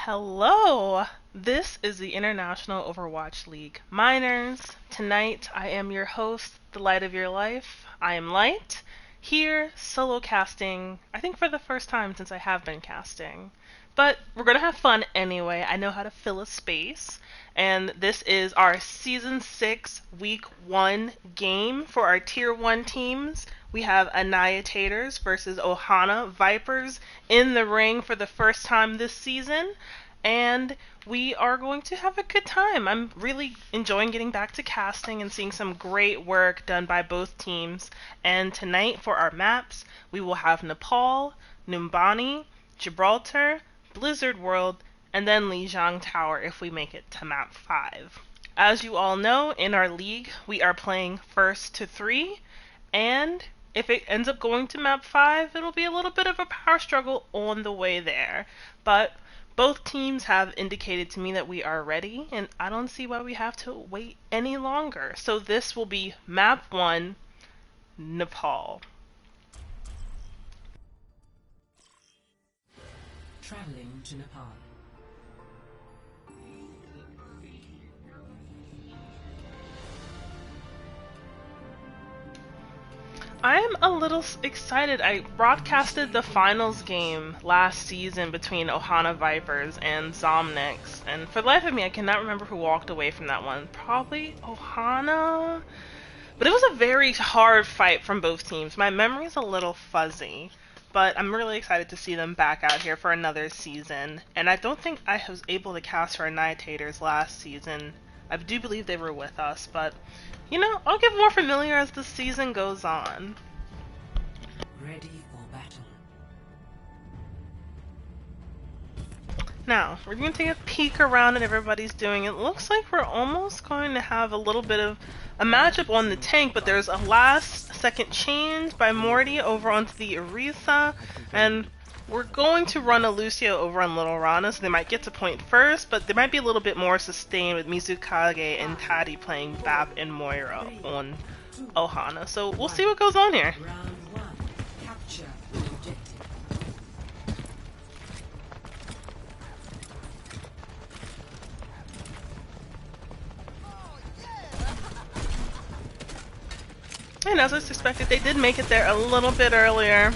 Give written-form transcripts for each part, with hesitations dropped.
Hello! This is the International Overwatch League Minors. Tonight I am your host, the light of your life. I am Light, here solo casting, I think for the first time since I have been casting. But we're gonna have fun anyway. I know how to fill a space. And this is our Season 6 Week 1 game for our Tier 1 teams. We have Anniha TATORS versus Ohana Vipers in the ring for the first time this season. And we are going to have a good time. I'm really enjoying getting back to casting and seeing some great work done by both teams. And tonight for our maps, we will have Nepal, Numbani, Gibraltar, Blizzard World, and then Lijiang Tower if we make it to map 5. As you all know, in our league, we are playing first to 3, and if it ends up going to map 5, it'll be a little bit of a power struggle on the way there. But both teams have indicated to me that we are ready, and I don't see why we have to wait any longer. So this will be map 1, Nepal. Traveling to Nepal. I am a little excited. I broadcasted the finals game last season between Ohana Vipers and Zomnix, and for the life of me, I cannot remember who walked away from that one. Probably Ohana? But it was a very hard fight from both teams. My memory's a little fuzzy, but I'm really excited to see them back out here for another season. And I don't think I was able to cast for Anniha TATORS last season. I do believe they were with us, but you know, I'll get more familiar as the season goes on. Ready for battle. Now, we're going to take a peek around at everybody's doing. It looks like we're almost going to have a little bit of a matchup on the tank, but there's a last second change by Morty over onto the Orisa, and we're going to run a Lucio over on Little Rana, so they might get to point first, but they might be a little bit more sustained with Mizukage and Taddy playing Bap and Moira on Ohana. So we'll see what goes on here. Round 1. Capture the objective. And as I suspected, they did make it there a little bit earlier.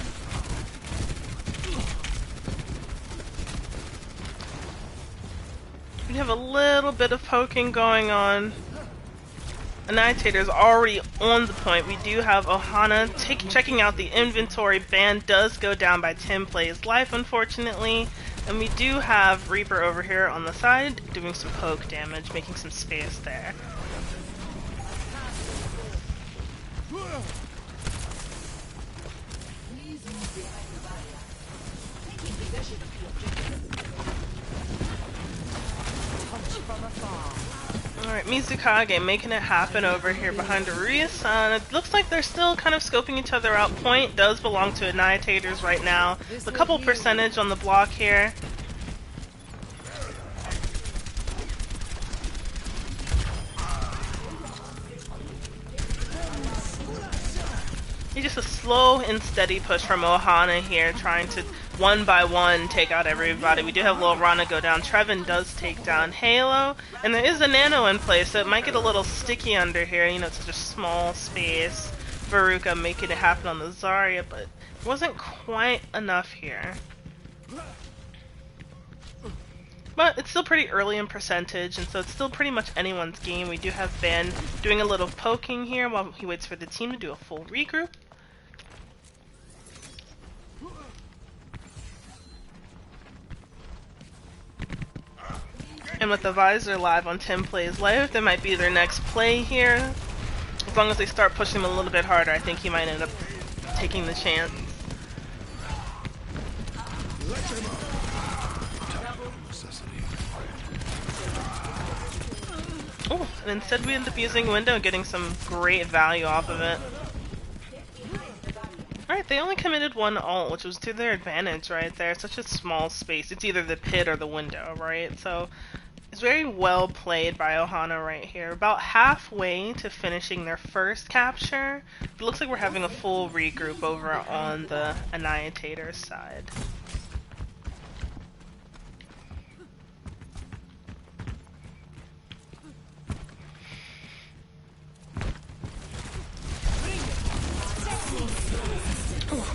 We have a little bit of poking going on. Anniha TATORS already on the point. We do have Ohana checking out the inventory. Ban does go down by 10 plays life, unfortunately. And we do have Reaper over here on the side doing some poke damage, making some space there. Alright, Mizukage making it happen over here behind Orisa, and it looks like they're still kind of scoping each other out. Point does belong to Anniha TATORS right now. A couple percentage on the block here. Just a slow and steady push from Ohana here, trying to one by one take out everybody. We do have Lil Rana go down. Trevin does take down Halo, and there is a nano in place, so it might get a little sticky under here. You know, it's such a small space. Veruca making it happen on the Zarya, but it wasn't quite enough here. But it's still pretty early in percentage, and so it's still pretty much anyone's game. We do have Ben doing a little poking here while he waits for the team to do a full regroup. And with the Visor live on 10 plays live, that might be their next play here. As long as they start pushing him a little bit harder, I think he might end up taking the chance. Oh, and instead we end up using Window and getting some great value off of it. Alright, they only committed one ult, which was to their advantage right there. It's such a small space. It's either the pit or the window, right? So it's very well played by Ohana right here. About halfway to finishing their first capture. It looks like we're having a full regroup over on the Anniha TATORS side.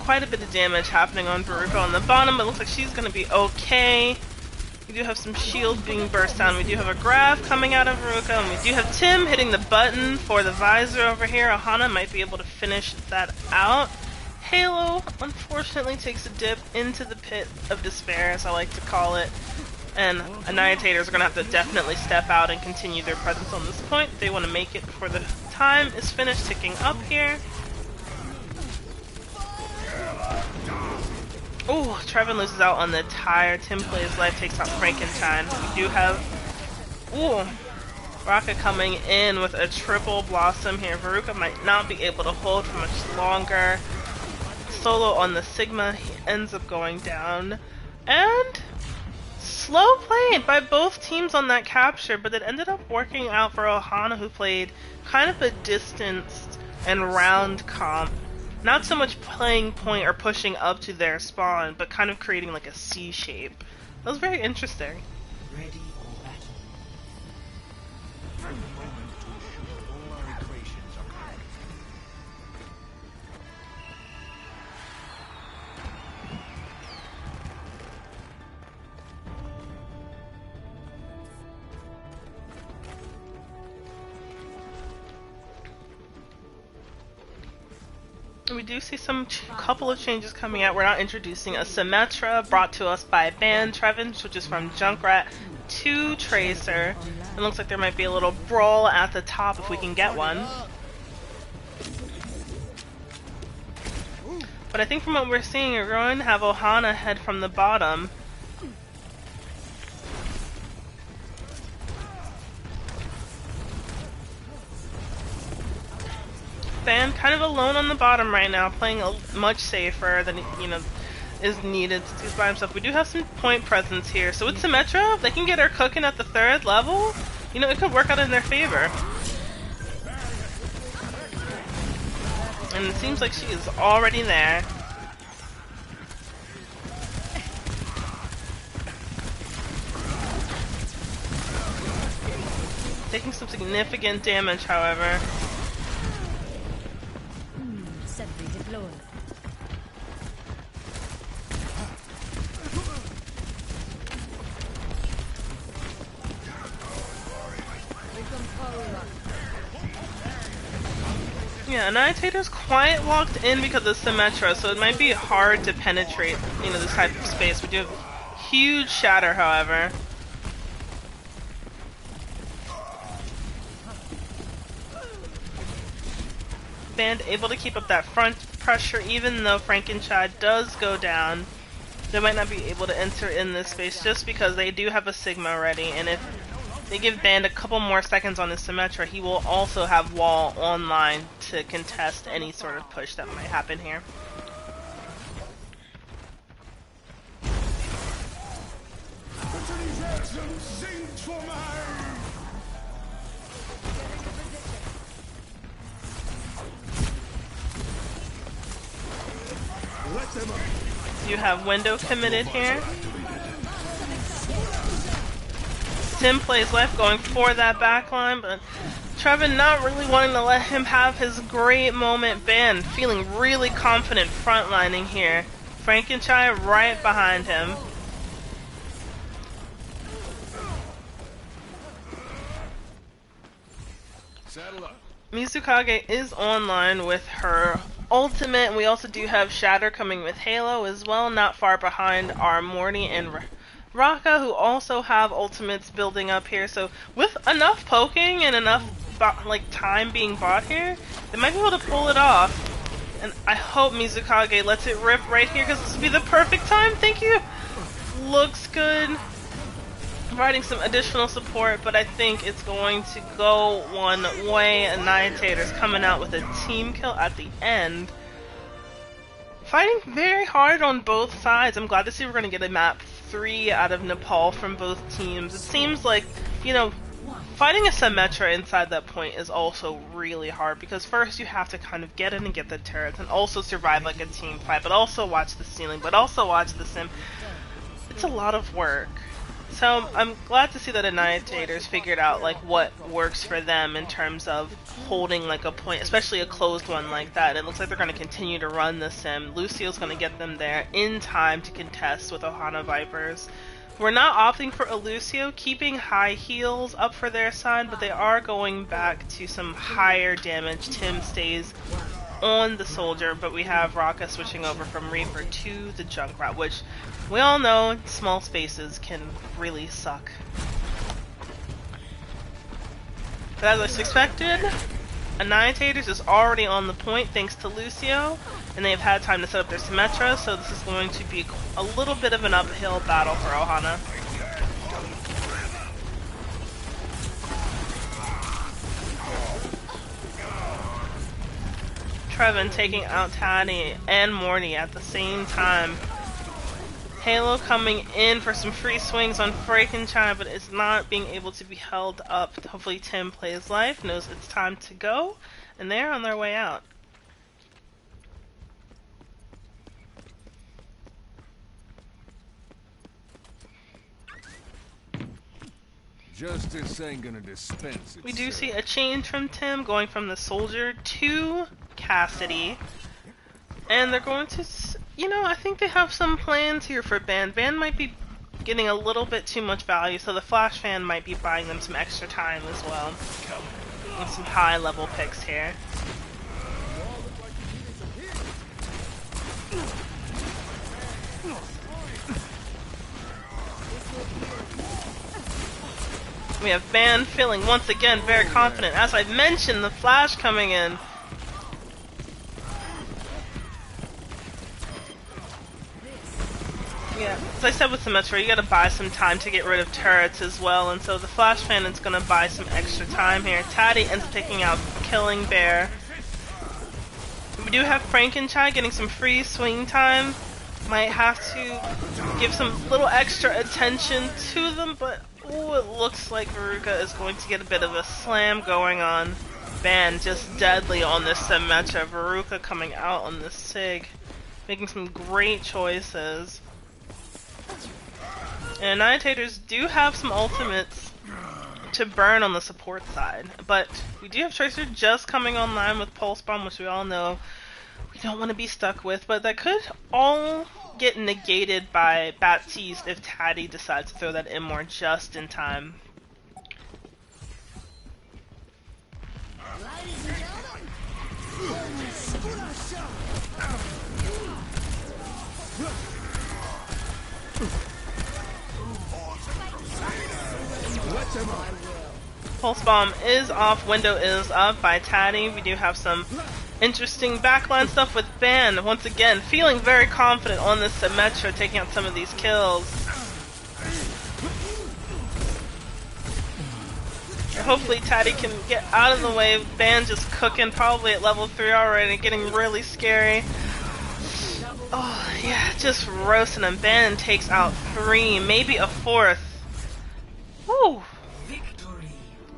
quite a bit of damage happening on Veruca on the bottom, but it looks like she's going to be okay. We do have some shields being burst down. We do have a grab coming out of Veruca, and we do have Tim hitting the button for the visor over here. Ohana might be able to finish that out. Halo, unfortunately, takes a dip into the pit of despair, as I like to call it. And Annihilators are going to have to definitely step out and continue their presence on this point. They want to make it before the time is finished ticking up here. Ooh, Trevin loses out on the tire. Tim plays life, takes out Frankenstein. We do have... Ooh, Raka coming in with a triple blossom here. Veruca might not be able to hold for much longer. Solo on the Sigma, he ends up going down. And... slow played by both teams on that capture, but it ended up working out for Ohana, who played kind of a distanced and round comp. Not so much playing point or pushing up to their spawn, but kind of creating like a C shape. That was very interesting. Ready for battle. We do see some couple of changes coming out. We're now introducing a Symmetra brought to us by Band Trevin, which is from Junkrat to Tracer. It looks like there might be a little brawl at the top if we can get one. But I think from what we're seeing, we're going to have Ohana head from the bottom. Band kind of alone on the bottom right now, playing much safer than is needed since he's by himself. We do have some point presence here, so with Symmetra, if they can get her cooking at the 3rd level, it could work out in their favor. And it seems like she is already there. Taking some significant damage, however. Yeah, Annihilator's quite locked in because of Symmetra, so it might be hard to penetrate, this type of space. We do have huge shatter, however. Band able to keep up that front pressure, even though Frankenstein does go down. They might not be able to enter in this space just because they do have a Sigma ready, and if they give Band a couple more seconds on his Symmetra, he will also have Wall online to contest any sort of push that might happen here. You have window committed here. Tim plays left, going for that backline, but Trevin not really wanting to let him have his great moment. Band feeling really confident frontlining here. Frankenstein right behind him. Mizukage is online with her ultimate, and we also do have Shatter coming with Halo as well, not far behind are Morty and Raka, who also have ultimates building up here. So with enough poking and enough time being bought here, they might be able to pull it off. And I hope Mizukage lets it rip right here, because this would be the perfect time. Thank you. Looks good. Providing some additional support, but I think it's going to go one way. Annihilator's coming out with a team kill at the end. Fighting very hard on both sides. I'm glad to see we're going to get a map 3 out of Nepal from both teams. It seems like, fighting a Symmetra inside that point is also really hard, because first you have to kind of get in and get the turrets, and also survive like a team fight, but also watch the ceiling, but also watch the sim. It's a lot of work. So I'm glad to see that Annihilators figured out like what works for them in terms of holding like a point, especially a closed one like that. It looks like they're going to continue to run the sim. Lucio's going to get them there in time to contest with Ohana Vipers. We're not opting for a Lucio, keeping high heals up for their side, but they are going back to some higher damage. Tim stays on the soldier, but we have Raka switching over from Reaper to the Junkrat, which we all know small spaces can really suck. But as I suspected, Annihilators is already on the point thanks to Lucio, and they've had time to set up their Symmetra, so this is going to be a little bit of an uphill battle for Ohana. Trevin taking out Taddy and Morty at the same time. Halo coming in for some free swings on Frankenstein, but it's not being able to be held up. Hopefully Tim plays life, knows it's time to go, and they're on their way out. Justice ain't gonna dispense it. We do see a change from Tim, going from the soldier to Cassidy. And they're going to, you know, I think they have some plans here for Ban. Ban might be getting a little bit too much value, so the Flash fan might be buying them some extra time as well. And some high level picks here. We have Ban feeling once again very confident. As I mentioned, the Flash coming in. Yeah, as I said with Symmetra, you gotta buy some time to get rid of turrets as well, and so the Flash fan is gonna buy some extra time here. Taddy ends up taking out Killing Bear. We do have Frankenstein getting some free swing time. Might have to give some little extra attention to them, but ooh, it looks like Veruca is going to get a bit of a slam going on. Ban just deadly on this Symmetra. Veruca coming out on this Sig, making some great choices. And Annihilators do have some ultimates to burn on the support side, but we do have Tracer just coming online with Pulse Bomb, which we all know we don't want to be stuck with, but that could all get negated by Baptiste if Taddy decides to throw that in more just in time. Pulse Bomb is off, window is up by Taddy. We do have some interesting backline stuff with Ban. Once again, feeling very confident on this Symmetra, taking out some of these kills. Hopefully Taddy can get out of the way. Ban just cooking, probably at level 3 already, getting really scary. Oh yeah, just roasting him. Ban takes out 3, maybe a 4th. Woo!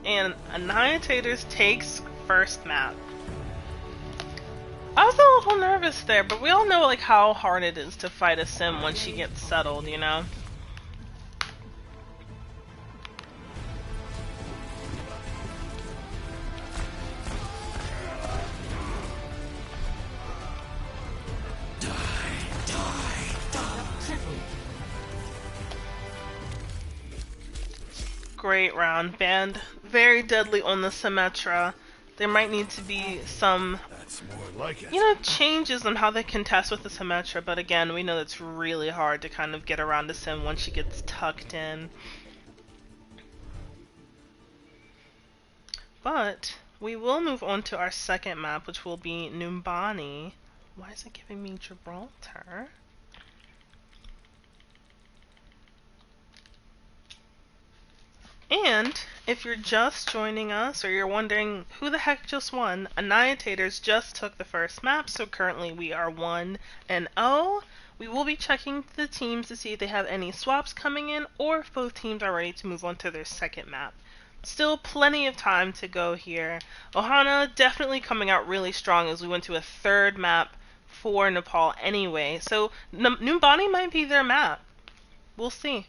And Annihilators takes first map. I was a little nervous there, but we all know like how hard it is to fight a sim once she gets settled, you know? Great round. Banned very deadly on the Symmetra. There might need to be some, you know, changes on how they contest with the Symmetra, but again, we know it's really hard to kind of get around a sim once she gets tucked in. But we will move on to our second map, which will be Numbani. Why is it giving me Gibraltar? And if you're just joining us or you're wondering who the heck just won, Annihilators just took the first map, so currently we are 1-0. We will be checking the teams to see if they have any swaps coming in or if both teams are ready to move on to their second map. Still plenty of time to go here. Ohana definitely coming out really strong as we went to a third map for Nepal anyway, so Numbani might be their map. We'll see.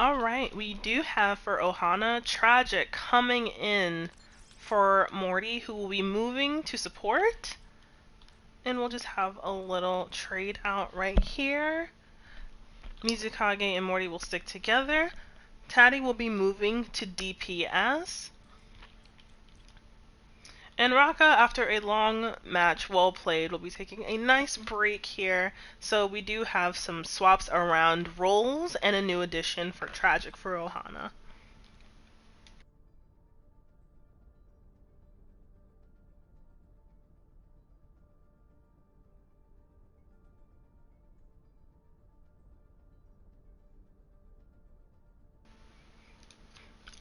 Alright, we do have for Ohana Tragic coming in for Morty, who will be moving to support. And we'll just have a little trade out right here. Mizukage and Morty will stick together. Taddy will be moving to DPS. And Raka, after a long match, well played, will be taking a nice break here. So we do have some swaps around roles and a new addition for Tragic for Ohana.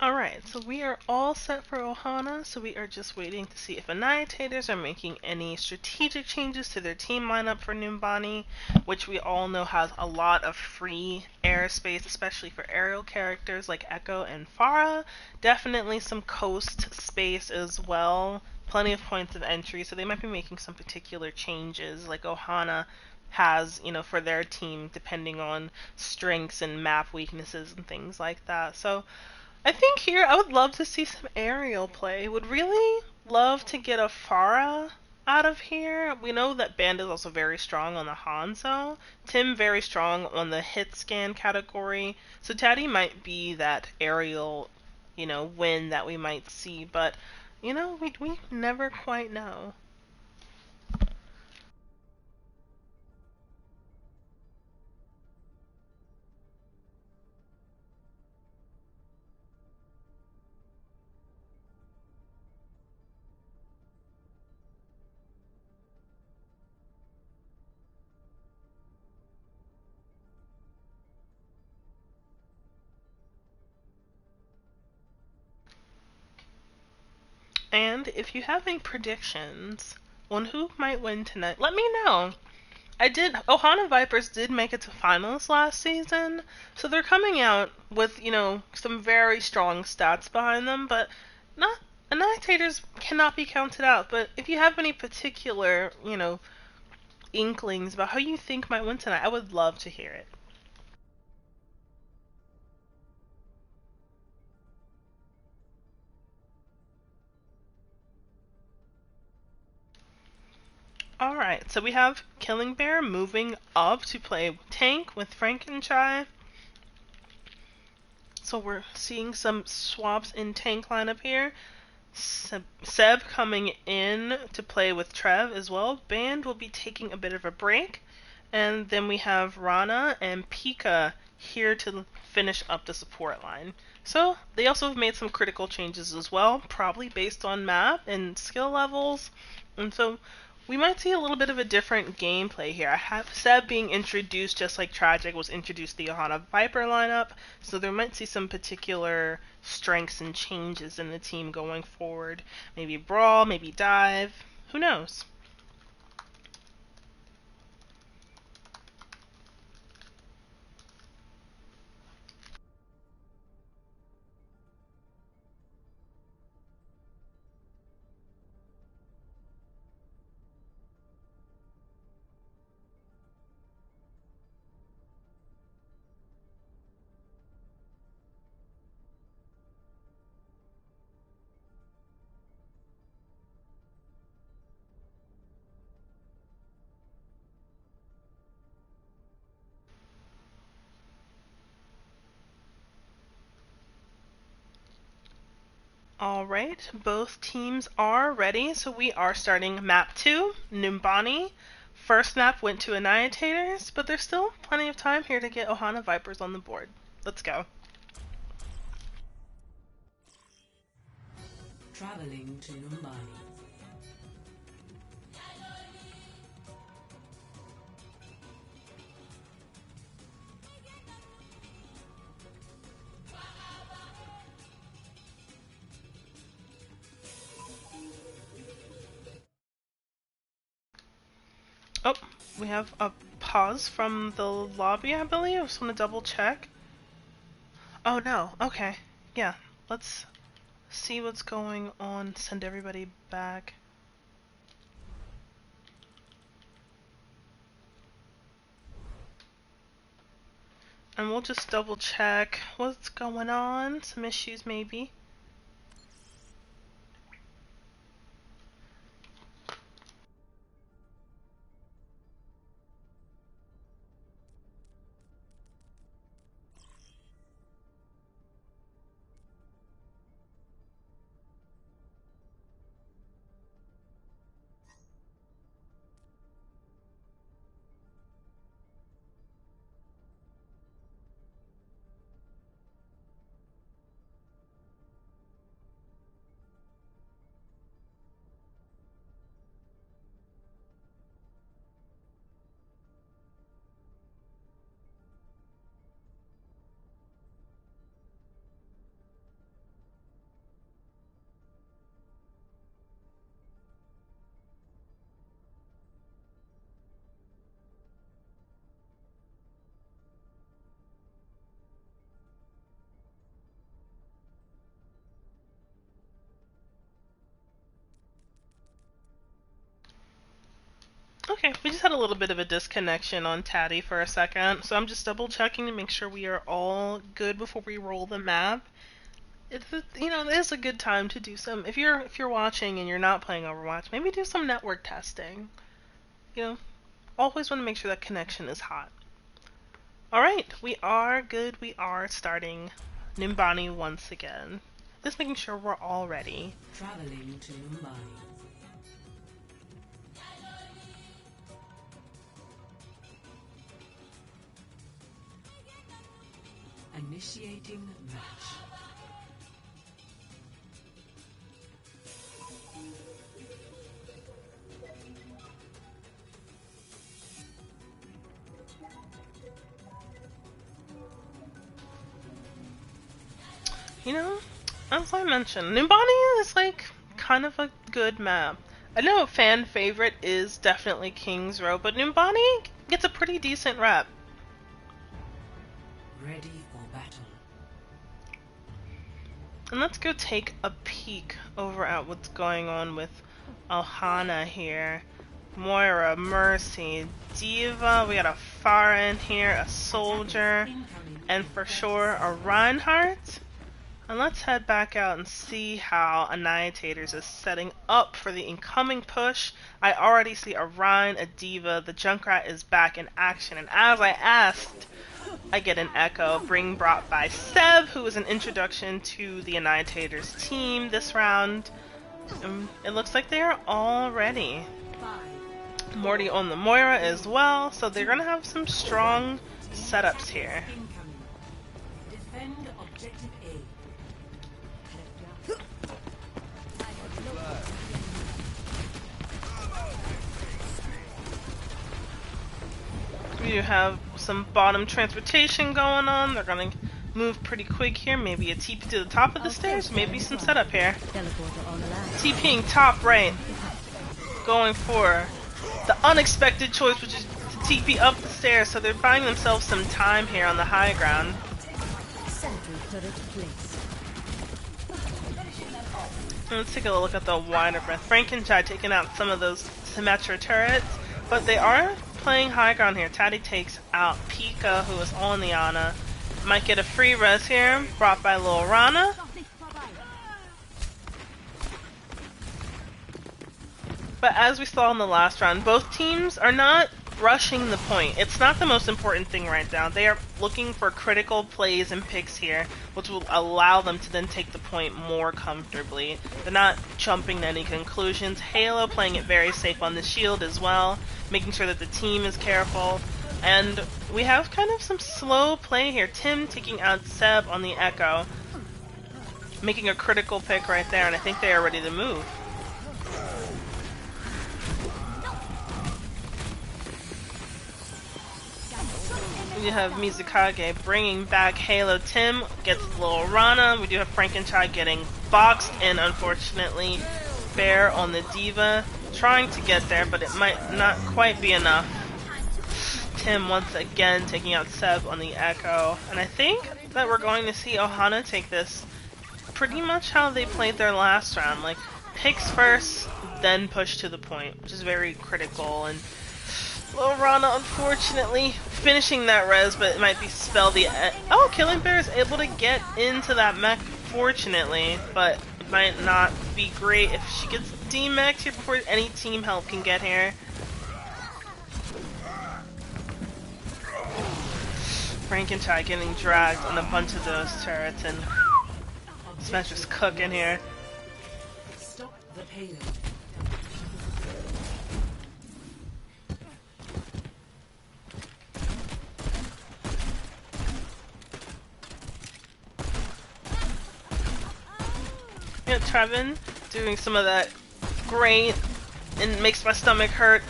Alright, so we are all set for Ohana, so we are just waiting to see if Annihilators are making any strategic changes to their team lineup for Numbani, which we all know has a lot of free airspace, especially for aerial characters like Echo and Farah. Definitely some coast space as well, plenty of points of entry, so they might be making some particular changes, like Ohana has, for their team, depending on strengths and map weaknesses and things like that. So I think here I would love to see some aerial play. Would really love to get a Farah out of here. We know that Band is also very strong on the Hanzo. Tim very strong on the hit scan category. So Taddy might be that aerial, win that we might see, but we never quite know. And if you have any predictions on who might win tonight, let me know. Ohana Vipers did make it to finals last season, so they're coming out with, some very strong stats behind them, but not Annihilators cannot be counted out. But if you have any particular, inklings about how you think might win tonight, I would love to hear it. Alright, so we have Killing Bear moving up to play tank with Frankenchai. So we're seeing some swaps in tank lineup here. Seb coming in to play with Trev as well. Band will be taking a bit of a break. And then we have Rana and Pika here to finish up the support line. So they also have made some critical changes as well, probably based on map and skill levels. And so we might see a little bit of a different gameplay here. I have Seb being introduced just like Tragic was introduced the Ohana Viper lineup, so there might see some particular strengths and changes in the team going forward. Maybe Brawl, maybe Dive, who knows? Alright, both teams are ready, so we are starting map 2, Numbani. First map went to Annihilators, but there's still plenty of time here to get Ohana Vipers on the board. Let's go. Traveling to Numbani. Oh, we have a pause from the lobby, I believe. I just want to double check. Oh no, okay. Yeah, let's see what's going on. Send everybody back. And we'll just double check what's going on. Some issues maybe. Okay, we just had a little bit of a disconnection on Tatty for a second, so I'm just double checking to make sure we are all good before we roll the map. It is a good time to do some. If you're watching and you're not playing Overwatch, maybe do some network testing. You know, always want to make sure that connection is hot. All right, we are good. We are starting Nimbani once again. Just making sure we're all ready. Traveling to Mumbai. Initiating match. You know, as I mentioned, Nimbani is like kind of a good map. I know a fan favorite is definitely King's Row, but Nimbani gets a pretty decent rep. Ready for battle. And let's go take a peek over at what's going on with Ohana here. Moira, Mercy, Diva, we got a Pharah in here, a Soldier, and for sure a Reinhardt. And let's head back out and see how Annihilators is setting up for the incoming push. I already see a Rein, a Diva, the Junkrat is back in action, and as I asked, I get an echo brought by Seb, who is an introduction to the Annihilators team this round. It looks like they are all ready. Morty on the Moira as well, so they're gonna have some strong setups here. Defend objective A. You have some bottom transportation going on. They're gonna move pretty quick here. Maybe a TP to the top of the stairs. Maybe some setup here. TPing top right. Going for the unexpected choice, which is to TP up the stairs. So they're buying themselves some time here on the high ground. Let's take a look at the wider breath. Frankenstein taking out some of those Symmetra turrets, but they are playing high ground here. Tatty takes out Pika, who is on the Ana. Might get a free res here, brought by Lil Rana. But as we saw in the last round, both teams are not rushing the point. It's not the most important thing right now. They are looking for critical plays and picks here, which will allow them to then take the point more comfortably. They're not jumping to any conclusions. Halo playing it very safe on the shield as well, making sure that the team is careful. And we have kind of some slow play here. Tim taking out Seb on the Echo, making a critical pick right there, and I think they are ready to move. We have Mizukage bringing back Halo. Tim gets Lil Rana. We do have Frankenstein getting boxed in, unfortunately. Bear on the Diva, trying to get there, but it might not quite be enough. Tim once again taking out Seb on the Echo. And I think that we're going to see Ohana take this pretty much how they played their last round. Like, picks first, then push to the point, which is very critical. And Well, Rana, unfortunately, finishing that res, but it might be spell the... Oh, Killing Bear is able to get into that mech, fortunately, but it might not be great if she gets demech'd here before any team help can get here. Frankenchai getting dragged on a bunch of those turrets, and Spencer's cooking here. Stop the payload. Yeah, Trevin doing some of that great and makes my stomach hurt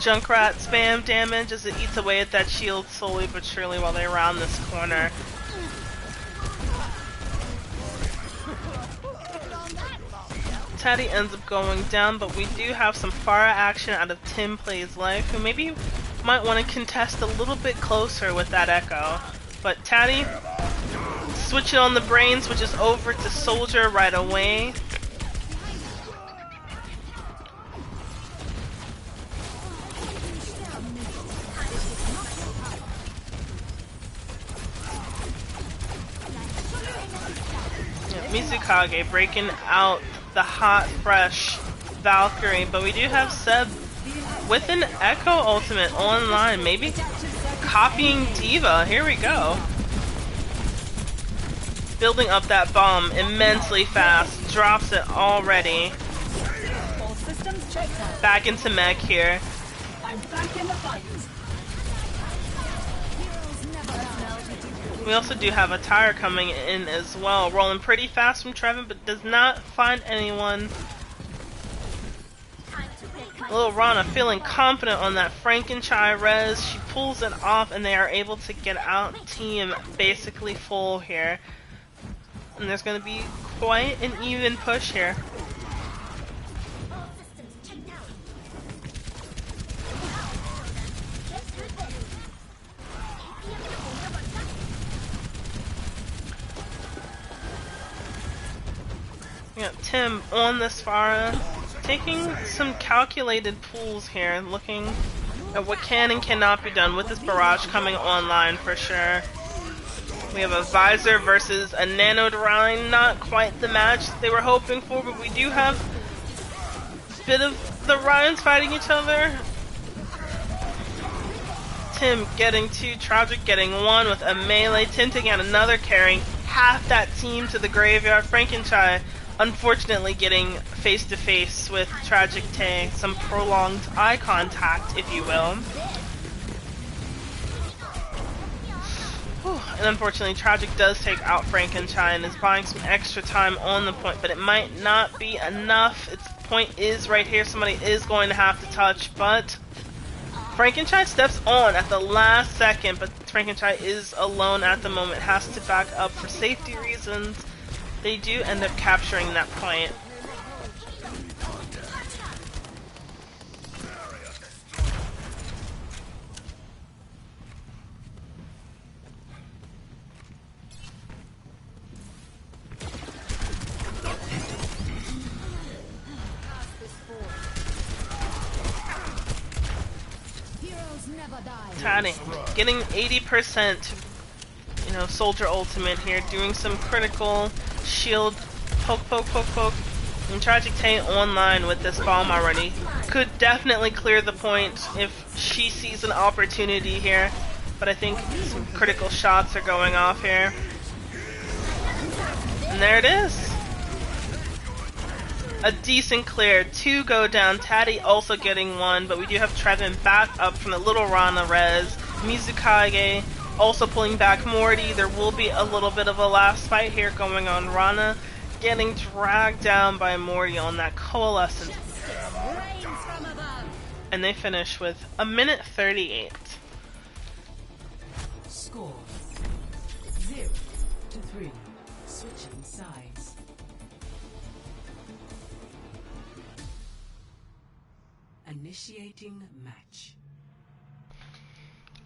Junkrat spam damage as it eats away at that shield slowly but surely while they round this corner. Taddy ends up going down, but we do have some Pharah action out of Tim Plays Life, who maybe might want to contest a little bit closer with that Echo. But Taddy, switching on the brain, switches over to Soldier right away. Mizukage breaking out the hot, fresh Valkyrie, but we do have Seb with an Echo ultimate online, maybe copying Diva. Here we go. Building up that bomb immensely fast, drops it already. Back into mech here. We also do have a tire coming in as well, rolling pretty fast from Trevin, but does not find anyone. Little Rana feeling confident on that Frankenchai res. She pulls it off, and they are able to get out team basically full here. And there's going to be quite an even push here. We got Tim on this Pharah, taking some calculated pulls here, looking at what can and cannot be done with this barrage coming online for sure. We have a Visor versus a Nano Divine, not quite the match they were hoping for, but we do have a bit of the Ryans fighting each other. Tim getting two, Tragic getting one with a melee, Tim taking out another, carrying half that team to the graveyard. Frankenchai unfortunately getting face to face with Tragic Tay, some prolonged eye contact, if you will. And unfortunately, Tragic does take out Frankenchai and is buying some extra time on the point, but it might not be enough. Its point is right here. Somebody is going to have to touch, but Frankenchai steps on at the last second, but Frankenchai is alone at the moment, has to back up for safety reasons. They do end up capturing that point. Taddy getting 80%, Soldier ultimate here, doing some critical shield poke, poke, poke, poke. And Tragic Tay online with this bomb already. Could definitely clear the point if she sees an opportunity here, but I think some critical shots are going off here. And there it is. A decent clear. Two go down. Taddy also getting one, but we do have Trevin back up from the Little Rana res. Mizukage also pulling back Morty. There will be a little bit of a last fight here going on. Rana getting dragged down by Morty on that Coalescence. And they finish with a minute 38. Score 0-3. Switching sides. Initiating match.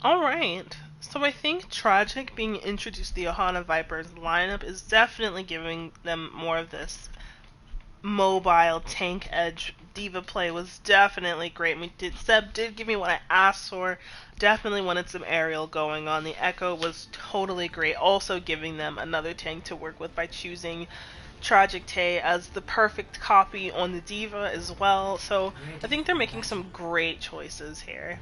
Alright, so I think Tragic being introduced to the Ohana Vipers lineup is definitely giving them more of this mobile tank edge diva play was definitely great. Seb did give me what I asked for. Definitely wanted some aerial going on. The Echo was totally great. Also giving them another tank to work with by choosing Tragic Tay as the perfect copy on the diva as well. So I think they're making some great choices here.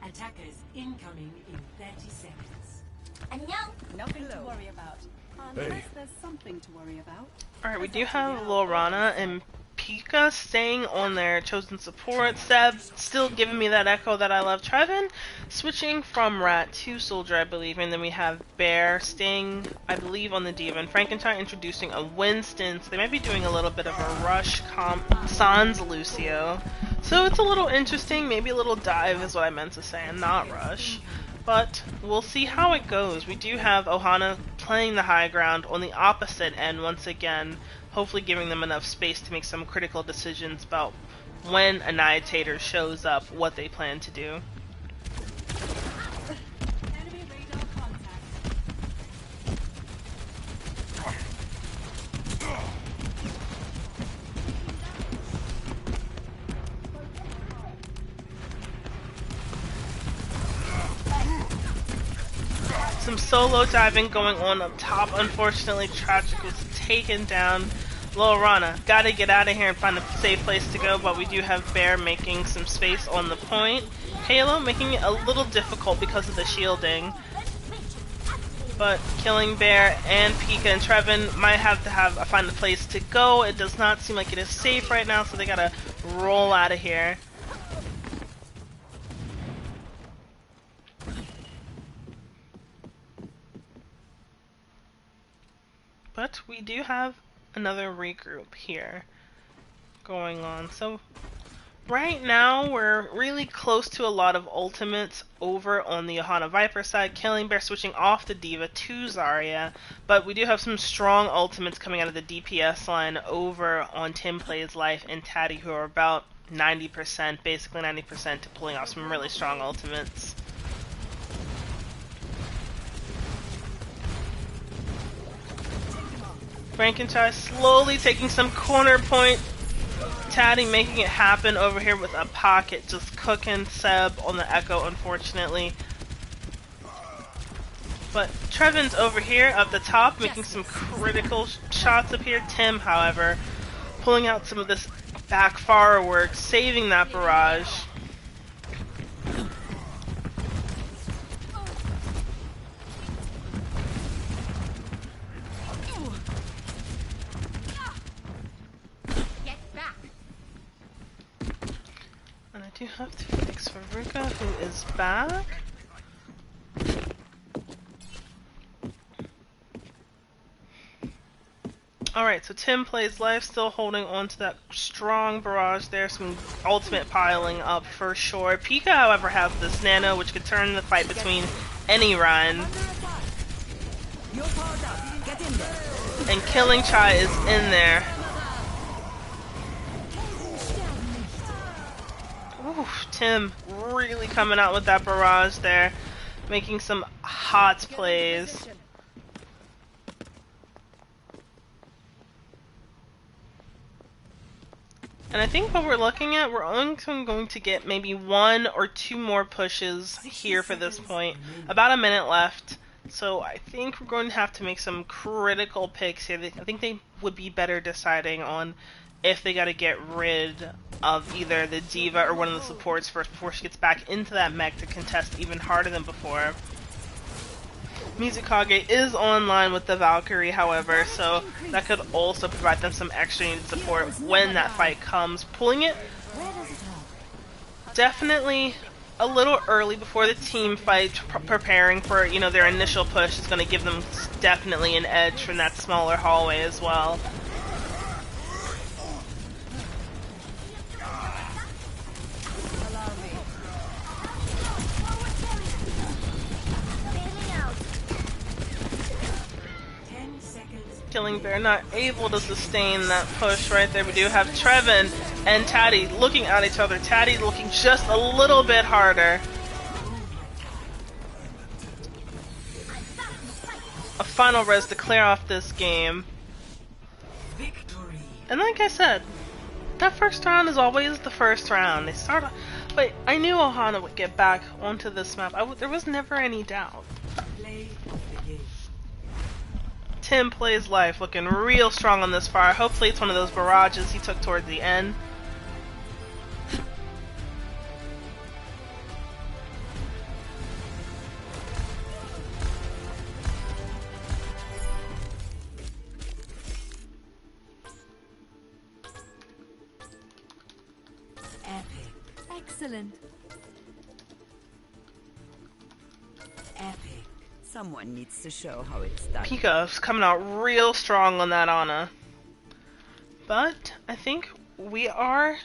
Attackers incoming in 30 seconds. Anniha! Nothing to worry about. Unless there's something to worry about. Alright, we do have Ohana and Pika staying on their chosen support. Seb still giving me that Echo that I love. Trevin switching from Rat to Soldier, I believe. And then we have Bear staying, I believe, on the Diva. And Frankenstein introducing a Winston. So they might be doing a little bit of a rush Sans Lucio. So it's a little interesting. Maybe a little dive is what I meant to say, and not rush. But we'll see how it goes. We do have Ohana playing the high ground on the opposite end once again, hopefully giving them enough space to make some critical decisions about when Anniha TATORS shows up, what they plan to do. Enemy radar contact. Some solo diving going on up top. Unfortunately, Tragic was taken down. Ohana, gotta get out of here and find a safe place to go, but we do have Bear making some space on the point. Halo making it a little difficult because of the shielding. But killing Bear and Pika and Trevin might have to find a place to go. It does not seem like it is safe right now, so they gotta roll out of here. But we do have another regroup here going on. So right now we're really close to a lot of ultimates over on the Ohana Viper side. Killing Bear switching off the Diva to Zarya. But we do have some strong ultimates coming out of the DPS line over on Tim Plays Life and Taddy, who are about 90%, basically 90% to pulling off some really strong ultimates. Frankenstein slowly taking some corner point. Taddy making it happen over here with a pocket, just cooking Seb on the Echo, unfortunately. But Trevin's over here at the top, making some critical shots up here. Tim, however, pulling out some of this back firework, saving that barrage. And I do have to fix Faruka, who is back. Alright, so Tim Plays Life still holding on to that strong barrage there, some ultimate piling up for sure. Pika, however, has this nano, which could turn the fight between any run. And Killing Chai is in there. Ooh, Tim really coming out with that barrage there, making some hot plays. And I think what we're looking at, we're only going to get maybe 1 or 2 more pushes here for this point. About a minute left. So I think we're going to have to make some critical picks here. I think they would be better deciding on if they got to get rid of either the Diva or one of the supports first before she gets back into that mech to contest even harder than before. Mizukage is online with the Valkyrie, however, so that could also provide them some extra needed support when that fight comes. Pulling it definitely a little early before the team fight, preparing for, you know, their initial push is going to give them definitely an edge from that smaller hallway as well. Killing Bear not able to sustain that push right there. We do have Trevin and Taddy looking at each other. Taddy looking just a little bit harder. final res to clear off this game. Victory. And like I said, that first round is always the first round. They start off, but I knew Ohana would get back onto this map. There was never any doubt. Play of the game. Tim plays life, looking real strong on this fire. Hopefully it's one of those barrages he took towards the end. Epic. Excellent. Epic. Someone needs to show how it's done. Pika's coming out real strong on that Anna. But I think we are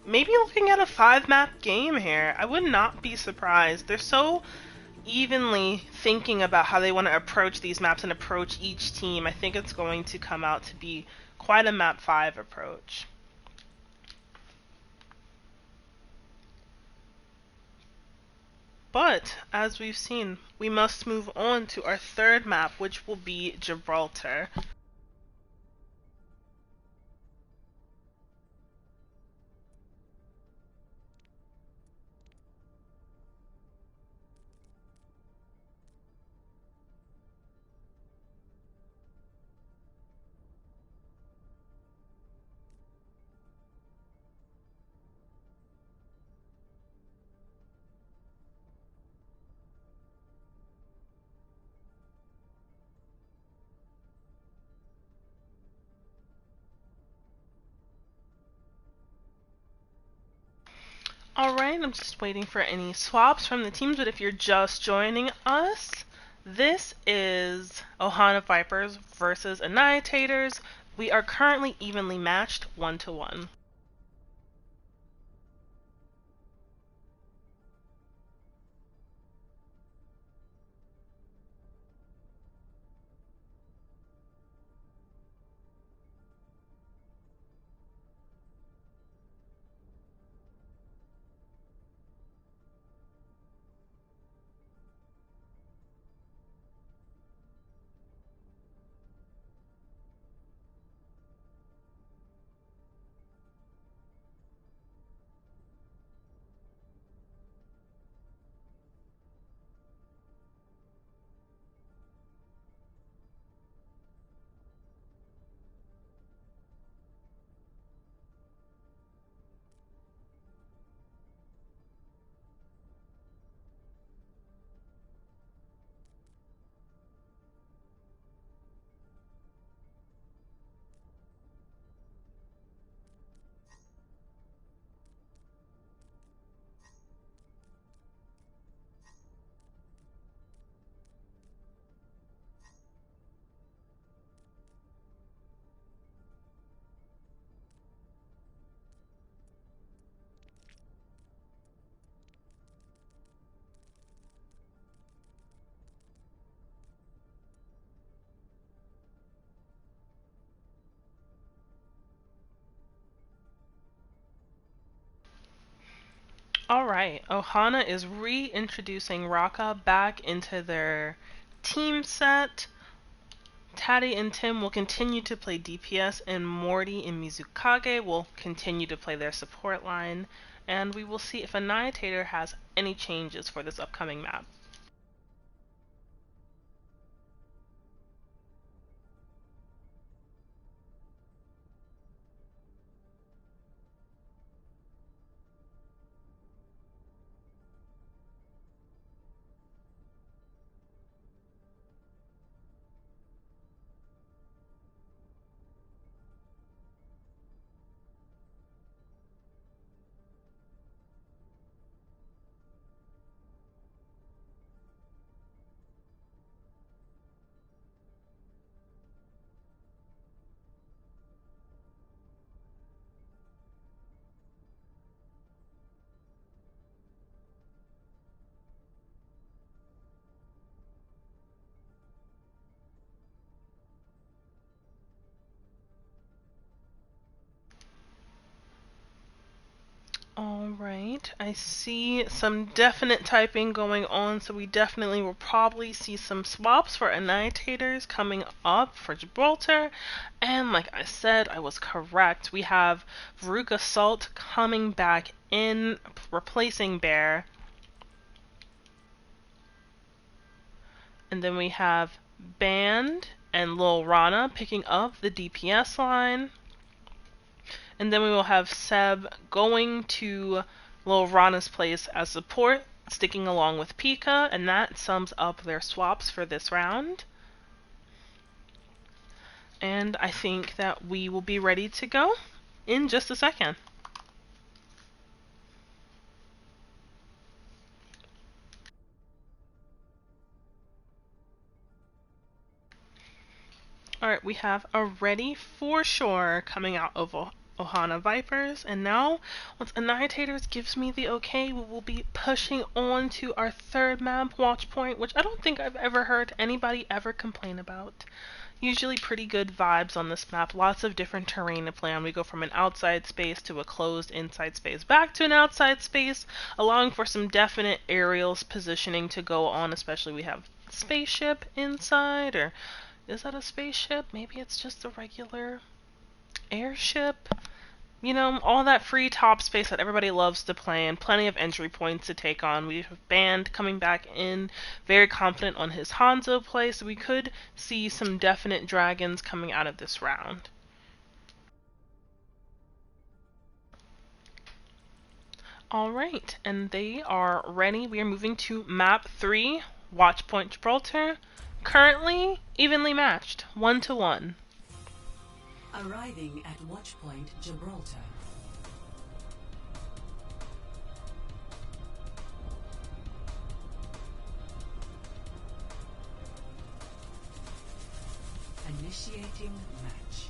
maybe looking at a 5-map game here. I would not be surprised. They're so evenly thinking about how they want to approach these maps and approach each team. I think it's going to come out to be quite a map 5 approach. But, as we've seen, we must move on to our third map, which will be Gibraltar. Alright, I'm just waiting for any swaps from the teams, but if you're just joining us, this is Ohana Vipers versus Annihilators. We are currently evenly matched 1-1. Alright, Ohana is reintroducing Raka back into their team set. Taddy and Tim will continue to play DPS, and Morty and Mizukage will continue to play their support line. And we will see if Annihilator has any changes for this upcoming map. Alright, I see some definite typing going on, so we definitely will probably see some swaps for Annihilators coming up for Gibraltar. And like I said, I was correct. We have Varuk Assault coming back in, replacing Bear. And then we have Band and Lil Rana picking up the DPS line. And then we will have Seb going to Lil Rana's place as support, sticking along with Pika, and that sums up their swaps for this round. And I think that we will be ready to go in just a second. Alright, we have a Ready for Sure coming out of Ohana Vipers, and now once Annihilators gives me the okay, we will be pushing on to our third map, Watchpoint, which I don't think I've ever heard anybody ever complain about. Usually pretty good vibes on this map, lots of different terrain to play on. We go from an outside space to a closed inside space, back to an outside space, allowing for some definite aerials positioning to go on, especially we have spaceship inside, or is that a spaceship? Maybe it's just a regular airship. You know, all that free top space that everybody loves to play and plenty of entry points to take on. We have Band coming back in, very confident on his Hanzo play, so we could see some definite dragons coming out of this round. Alright, and they are ready. We are moving to map 3, Watchpoint Gibraltar. Currently evenly matched, 1-1. Arriving at Watchpoint Gibraltar. Initiating match.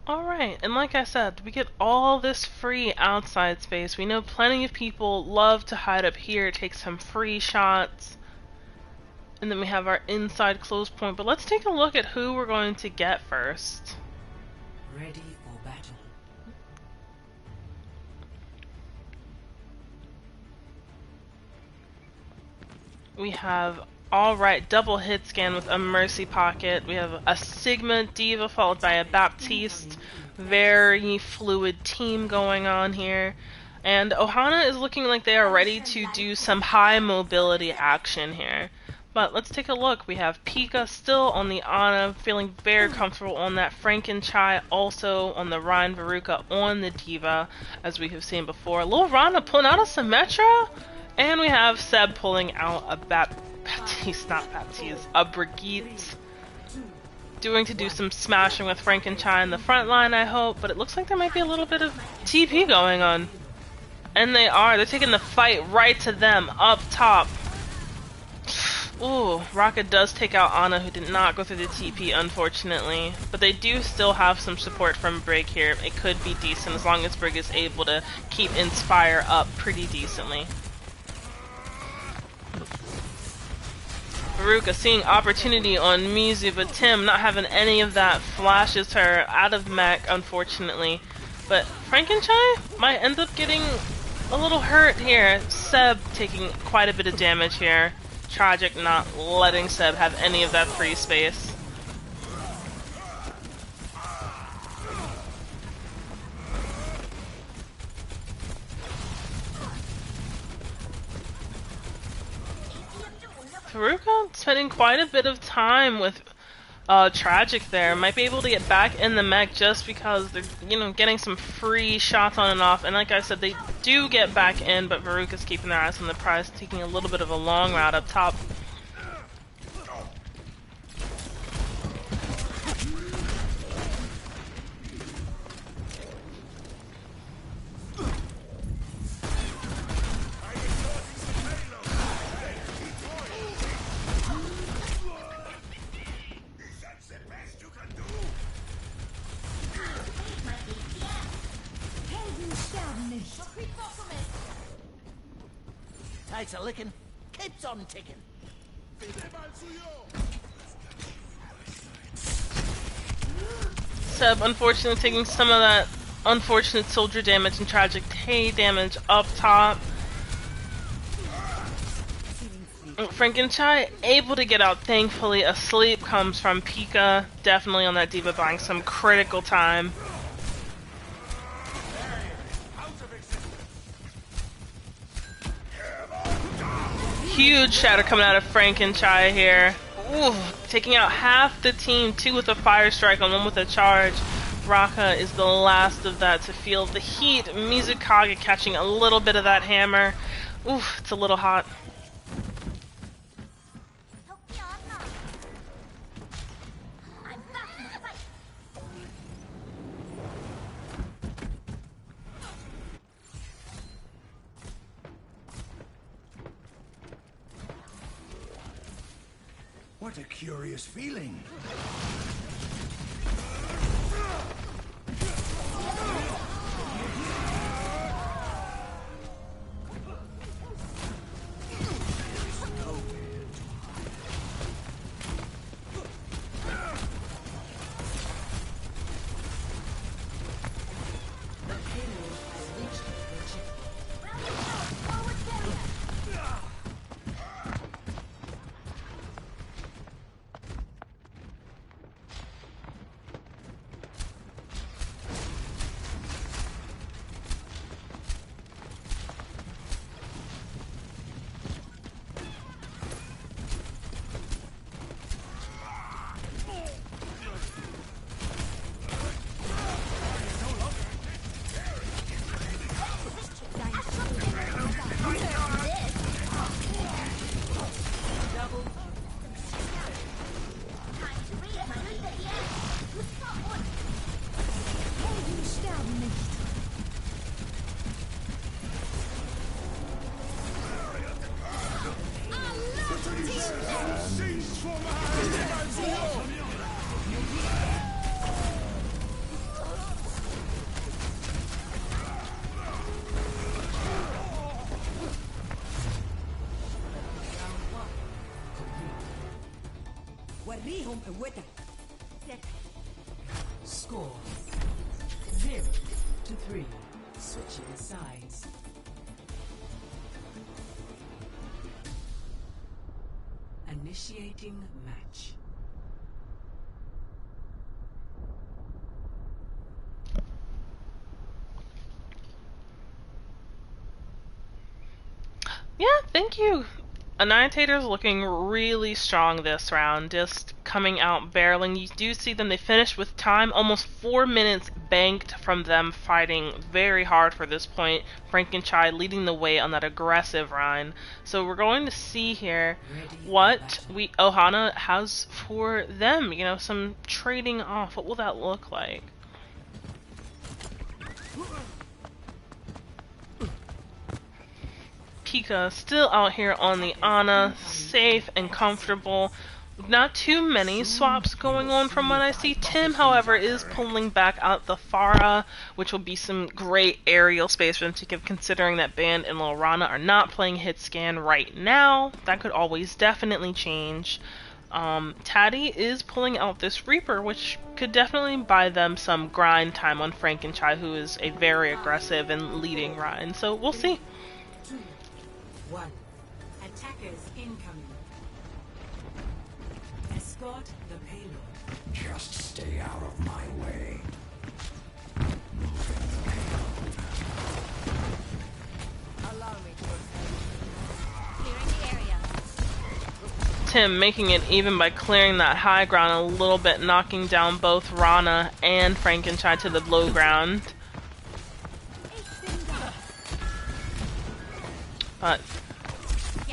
Alright, and like I said, we get all this free outside space. We know plenty of people love to hide up here, take some free shots. And then we have our inside close point. But let's take a look at who we're going to get first. Ready for battle. We have alright, double hit scan with a Mercy Pocket. We have a Sigma Diva followed by a Baptiste. Very fluid team going on here. And Ohana is looking like they are ready to do some high mobility action here. But let's take a look. We have Pika still on the Ana, feeling very comfortable on that. Frankenchai also on the Ryan Veruca on the Diva, as we have seen before. Lil Rana pulling out a Symmetra, and we have Seb pulling out a a Brigitte. To do some smashing with Frankenchai in the front line, I hope, but it looks like there might be a little bit of TP going on. And they are. They're taking the fight right to them, up top. Ooh, Rocket does take out Anna, who did not go through the TP, unfortunately. But they do still have some support from Brig here. It could be decent as long as Brig is able to keep Inspire up pretty decently. Veruca seeing opportunity on Mizu, but Tim not having any of that flashes her out of mech, unfortunately. But Frankenchai might end up getting a little hurt here. Seb taking quite a bit of damage here. Tragic not letting Seb have any of that free space. Veruca spending quite a bit of time with Tragic there. Might be able to get back in the mech just because they're, getting some free shots on and off. And like I said, they do get back in, but Veruca's keeping their eyes on the prize, taking a little bit of a long route up top. Takes a licking. keeps on ticking. Seb, unfortunately, taking some of that unfortunate soldier damage and tragic hay damage up top. Frankenchai able to get out, thankfully. A sleep comes from Pika, definitely on that diva, buying some critical time. Huge shatter coming out of Frankenchai here. Ooh, taking out half the team, 2 with a fire strike and 1 with a charge. Raka is the last of that to feel the heat. Mizukage catching a little bit of that hammer. Ooh, it's a little hot. What a curious feeling. Score 0-3. Switching sides. Initiating match. Yeah, thank you. Annihilator's looking really strong this round, just coming out barreling. You do see them, they finished with time, almost 4 minutes banked from them fighting very hard for this point. Frankenchai leading the way on that aggressive run. So we're going to see here what Ohana has for them. You know, some trading off. What will that look like? Pika still out here on the Ana, safe and comfortable. Not too many swaps going on from what I see. Tim, however, is pulling back out the Pharah, which will be some great aerial space for them to give, considering that Band and Lorana are not playing hit scan right now. That could always definitely change. Taddy is pulling out this Reaper, which could definitely buy them some grind time on Frankenchai, who is a very aggressive and leading Ryan. So we'll see. 1. Attackers incoming. Escort the payload. Just stay out of my way. Allow me to clearing the area. Tim making it even by clearing that high ground a little bit, knocking down both Rana and Frankenchai to the low ground. But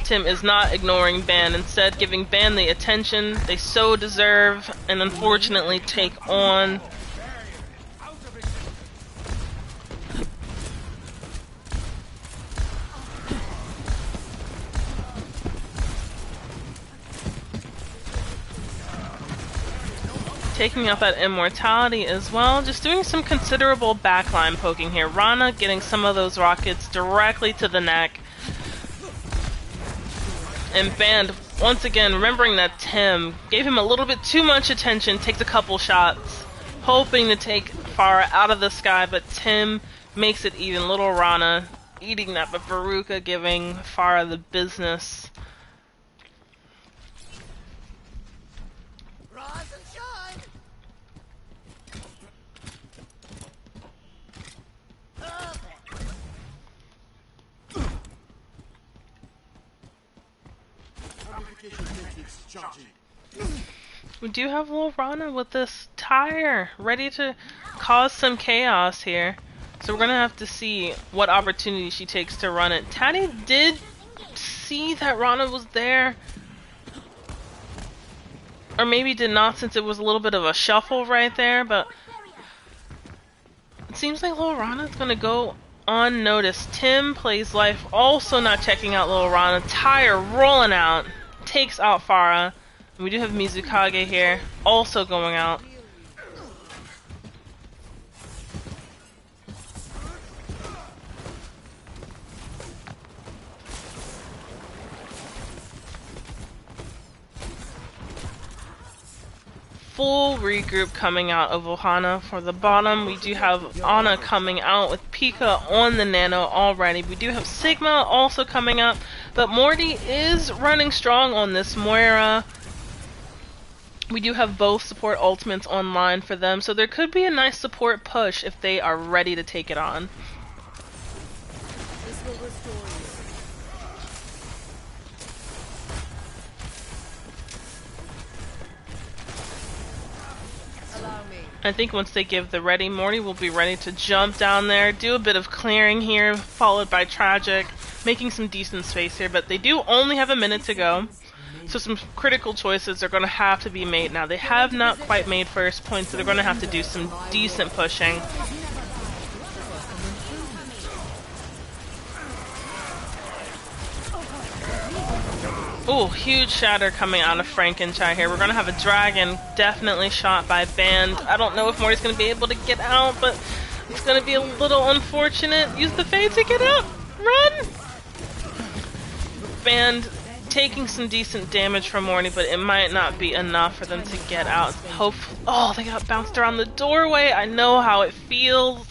Tim is not ignoring Ban, instead giving Ban the attention they so deserve and unfortunately take on. Taking out that immortality as well, just doing some considerable backline poking here. Rana getting some of those rockets directly to the neck. And Band, once again, remembering that Tim gave him a little bit too much attention, takes a couple shots, hoping to take Farah out of the sky, but Tim makes it even. Little Rana eating that, but Veruca giving Farah the business. Rise and shine. We do have Lil Rana with this tire, ready to cause some chaos here. So we're gonna have to see what opportunity she takes to run it. Taddy did see that Rana was there. Or maybe did not, since it was a little bit of a shuffle right there, but it seems like Lil Rana's gonna go unnoticed. Tim plays life, also not checking out Lil Rana. Tire rolling out, takes out Farah. And we do have Mizukage here, also going out. Full regroup coming out of Ohana for the bottom. We do have Anna coming out with Pika on the Nano already. We do have Sigma also coming up, but Morty is running strong on this Moira. We do have both support ultimates online for them, so there could be a nice support push if they are ready to take it on. This will restore you. Allow me. I think once they give the ready, Morty will be ready to jump down there, do a bit of clearing here, followed by Tragic, making some decent space here, but they do only have a minute to go. So some critical choices are going to have to be made now. They have not quite made first points, so they're going to have to do some decent pushing. Ooh, huge shatter coming out of Frankenstein here. We're going to have a dragon definitely shot by Band. I don't know if Morty's going to be able to get out, but it's going to be a little unfortunate. Use the fade to get out. Run! Band taking some decent damage from Morty, but it might not be enough for them to get out. Oh, they got bounced around the doorway. I know how it feels.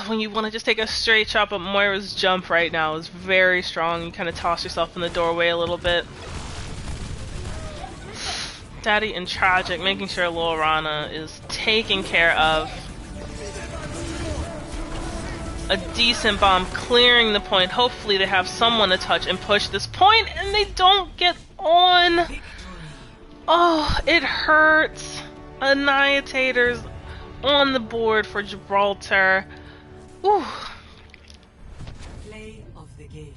When you want to just take a straight shot, but Moira's jump right now is very strong. You kind of toss yourself in the doorway a little bit. Daddy and Tragic making sure Lil Rana is taken care of. A decent bomb clearing the point. Hopefully they have someone to touch and push this point, and they don't get on. Oh, it hurts. Annihilators on the board for Gibraltar. Ooh. Play of the game.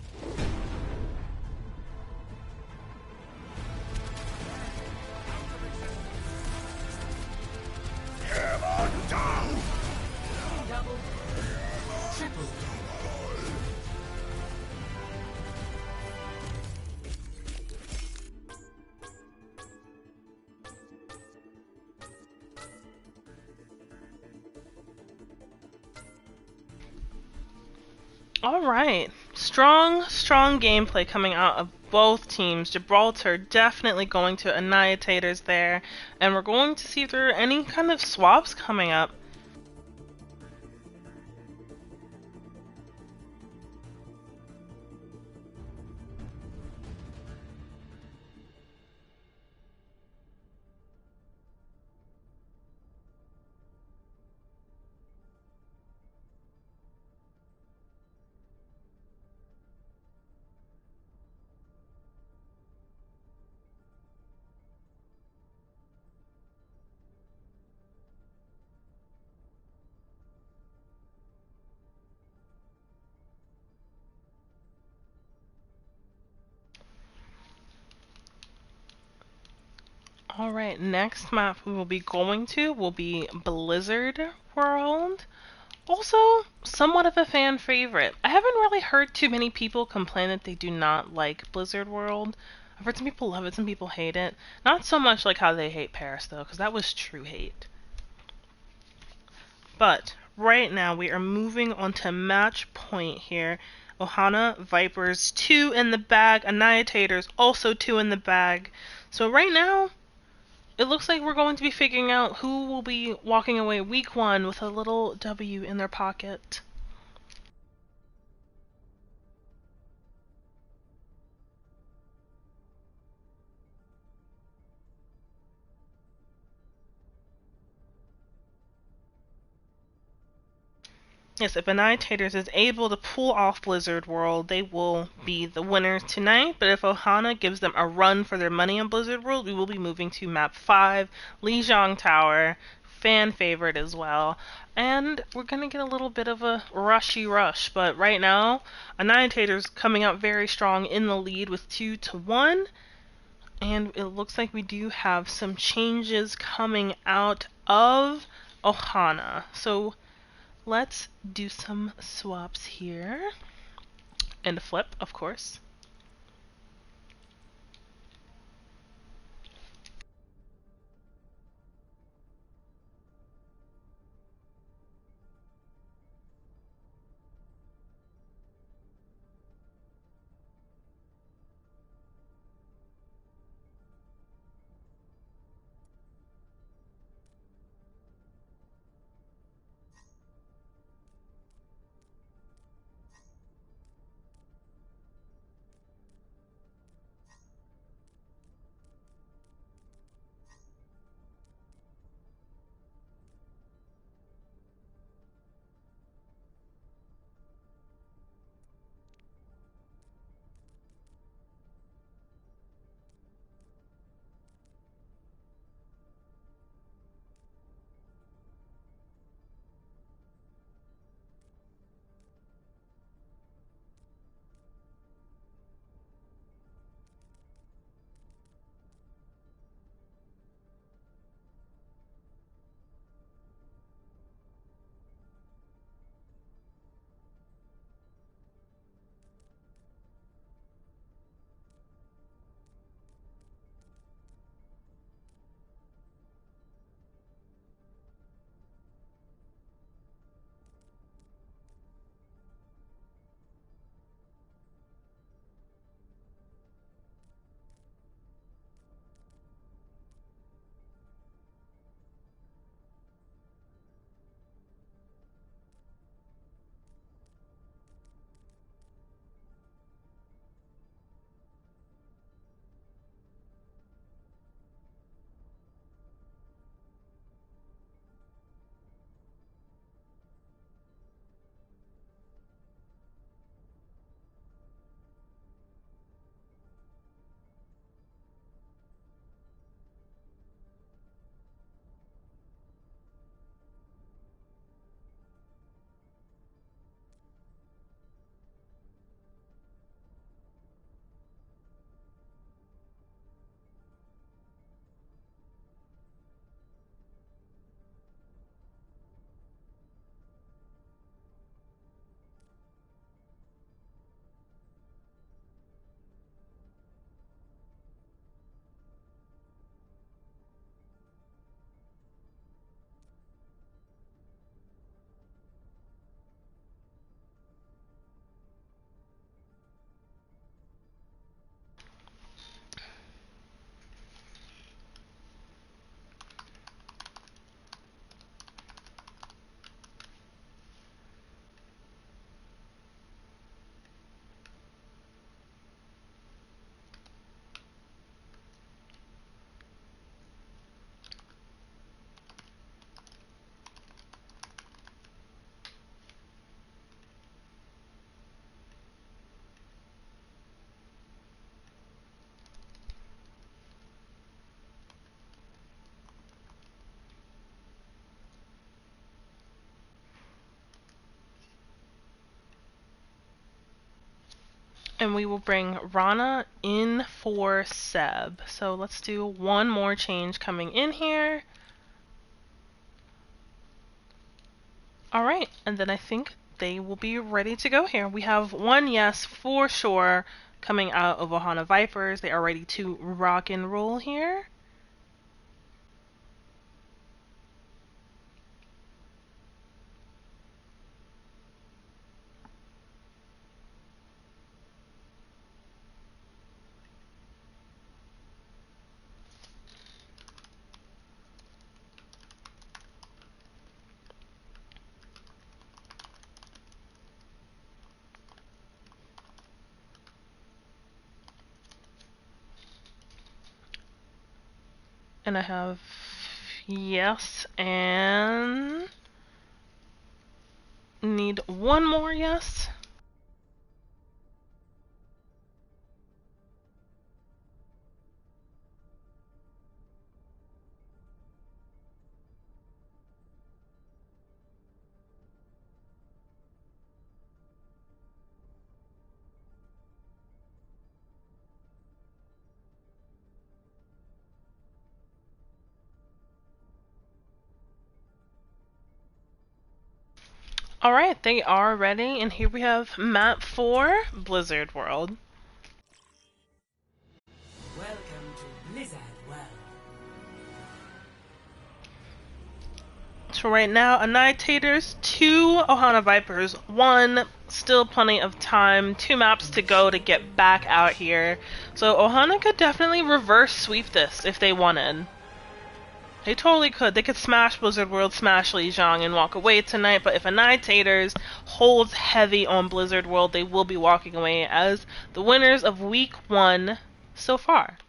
Double, triple. Alright. Strong gameplay coming out of both teams. Gibraltar definitely going to Annihilators there. And we're going to see if there are any kind of swaps coming up. Alright, next map we will be going to will be Blizzard World. Also, somewhat of a fan favorite. I haven't really heard too many people complain that they do not like Blizzard World. I've heard some people love it, some people hate it. Not so much like how they hate Paris though, because that was true hate. But right now we are moving on to match point here. Ohana Vipers 2 in the bag. Annihilators also 2 in the bag. So right now, it looks like we're going to be figuring out who will be walking away week 1 with a little W in their pocket. Yes, if Annihilators is able to pull off Blizzard World, they will be the winners tonight. But if Ohana gives them a run for their money on Blizzard World, we will be moving to map 5, Lijiang Tower, fan favorite as well. And we're going to get a little bit of a rushy rush. But right now, Annihilators coming out very strong in the lead with 2-1. And it looks like we do have some changes coming out of Ohana. So let's do some swaps here. And a flip, of course. And we will bring Rana in for Seb. So let's do one more change coming in here. Alright, and then I think they will be ready to go here. We have one yes for sure coming out of Ohana Vipers. They are ready to rock and roll here. And I have yes and need one more yes. Alright, they are ready, and here we have map 4, Blizzard World. Welcome to Blizzard World. So right now, Annihilators, 2 Ohana Vipers, 1, still plenty of time, 2 maps to go to get back out here. So Ohana could definitely reverse sweep this if they wanted. They totally could. They could smash Blizzard World, smash Lijiang, and walk away tonight, but if Annihilators holds heavy on Blizzard World, they will be walking away as the winners of Week 1 so far.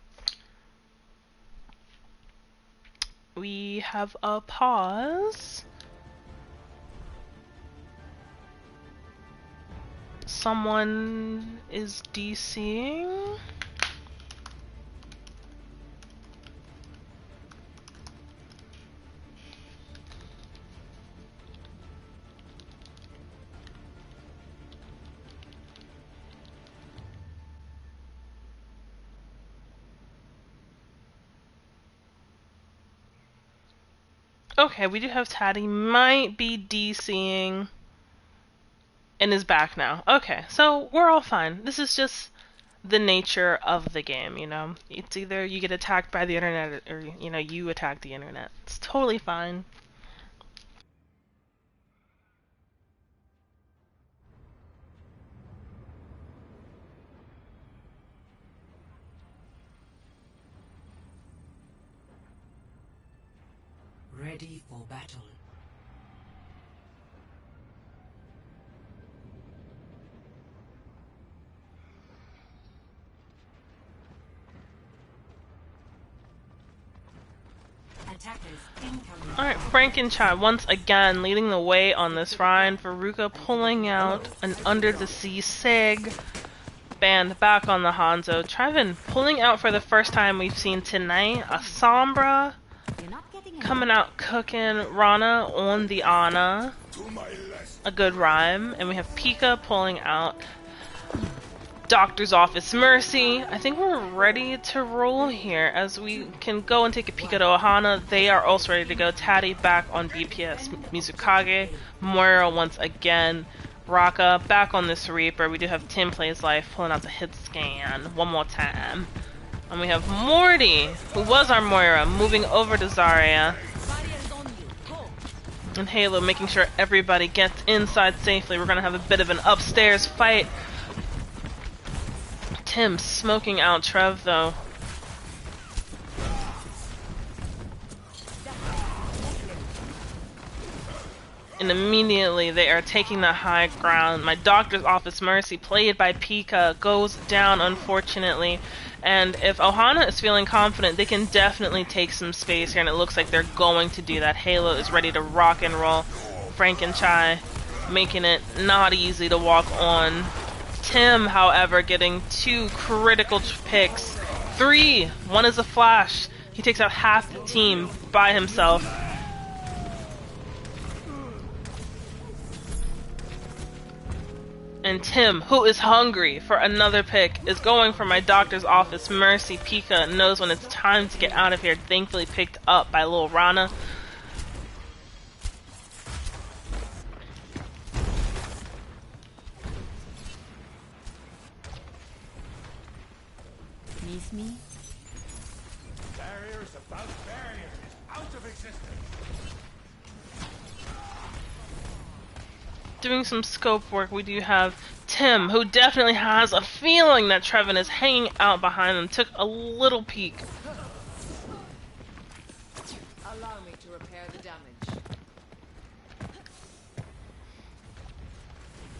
We have a pause. Someone is DCing. Okay, we do have Taddy might be DCing and is back now. Okay, so we're all fine. This is just the nature of the game, you know? It's either you get attacked by the internet or, you know, you attack the internet. It's totally fine. Ready for battle. Attackers incoming. Alright, Frankenchai once again leading the way on this ride. Veruca pulling out an Under the Sea Sig. Band back on the Hanzo. Trevin pulling out for the first time we've seen tonight. A Sombra coming out cooking. Rana on the Ana. A good rhyme. And we have Pika pulling out Doctor's Office Mercy. I think we're ready to roll here as we can go and take a peek at Ohana. They are also ready to go. Taddy back on BPS Mizukage. Moira once again. Raka back on this Reaper. We do have Tim Plays Life pulling out the hit scan one more time. And we have Morty, who was our Moira, moving over to Zarya. And Halo making sure everybody gets inside safely. We're going to have a bit of an upstairs fight. Tim smoking out Trev, though. And immediately they are taking the high ground. My Doctor's Office Mercy, played by Pika, goes down, unfortunately. And if Ohana is feeling confident, they can definitely take some space here, and it looks like they're going to do that. Halo is ready to rock and roll. Frankenchai making it not easy to walk on. Tim, however, getting 2 critical picks. 3! One is a flash. He takes out half the team by himself. And Tim, who is hungry for another pick, is going for my Doctor's Office Mercy. Pika knows when it's time to get out of here. Thankfully picked up by Lil Rana. Miss me? Barriers about barriers. Out of existence. Doing some scope work, we do have Tim, who definitely has a feeling that Trevin is hanging out behind them. Took a little peek. Allow me to repair the damage.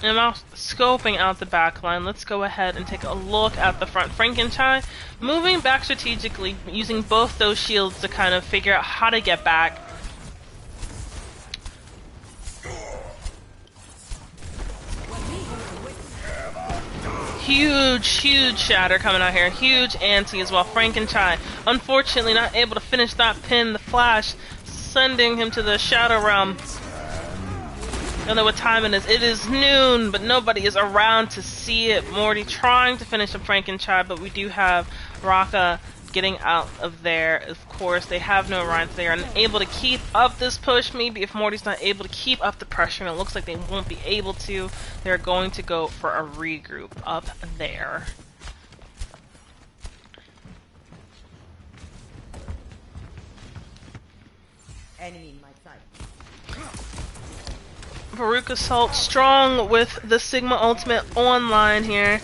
And now scoping out the back line, let's go ahead and take a look at the front. Frankenchai moving back strategically, using both those shields to kind of figure out how to get back. Huge shatter coming out here. Huge anti as well. Frankenchai, unfortunately, not able to finish that pin. The flash sending him to the shadow realm. I don't know what time it is. It is noon, but nobody is around to see it. Morty trying to finish up Frankenchai, but we do have Raka getting out of there. Of course, they have no Rhymes. They are unable to keep up this push. Maybe if Morty's not able to keep up the pressure, and it looks like they won't be able to, they're going to go for a regroup up there. Enemy in my sight. Farouk Assault strong with the Sigma Ultimate online here,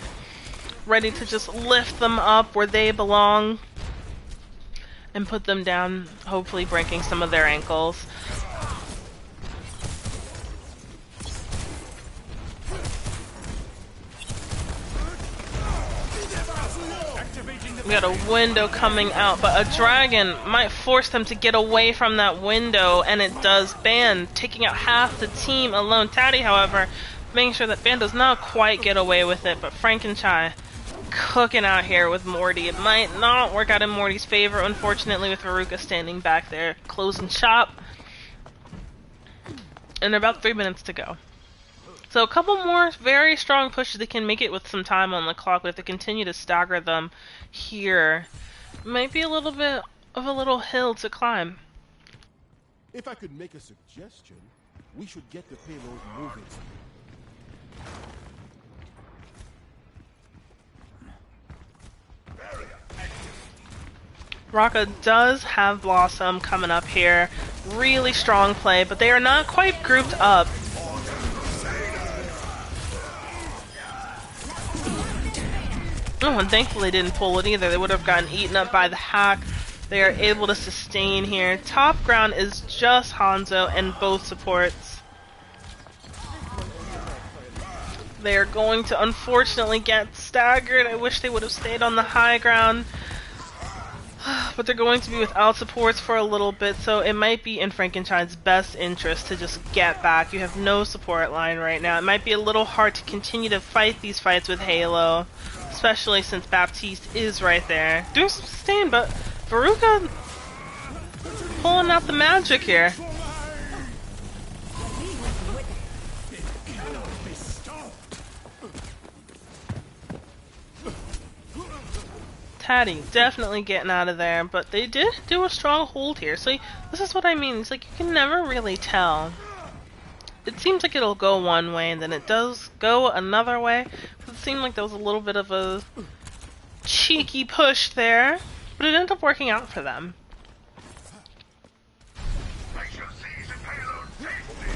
ready to just lift them up where they belong and put them down, hopefully breaking some of their ankles. We got a window coming out, but a dragon might force them to get away from that window, and it does. Ban taking out half the team alone. Tatty, however, making sure that Ban does not quite get away with it, but Frankenchai cooking out here with Morty. It might not work out in Morty's favor, unfortunately, with Veruca standing back there, closing shop. And about 3 minutes to go. So a couple more very strong pushes. They can make it with some time on the clock, but if they continue to stagger them here, might be a little bit of a little hill to climb. If I could make a suggestion, we should get the payload moving. Raka does have Blossom coming up here. Really strong play, but they are not quite grouped up. Oh, and thankfully they didn't pull it either. They would have gotten eaten up by the hack. They are able to sustain here. Top ground is just Hanzo and both supports. They are going to unfortunately get staggered. I wish they would have stayed on the high ground. But they're going to be without supports for a little bit, so it might be in Frankenstein's best interest to just get back. You have no support line right now. It might be a little hard to continue to fight these fights with Halo, especially since Baptiste is right there. Doing some sustain, but Veruca pulling out the magic here. Tatty definitely getting out of there, but they did do a strong hold here. So this is what I mean. It's like you can never really tell. It seems like it'll go one way and then it does go another way. It seemed like there was a little bit of a cheeky push there, but it ended up working out for them.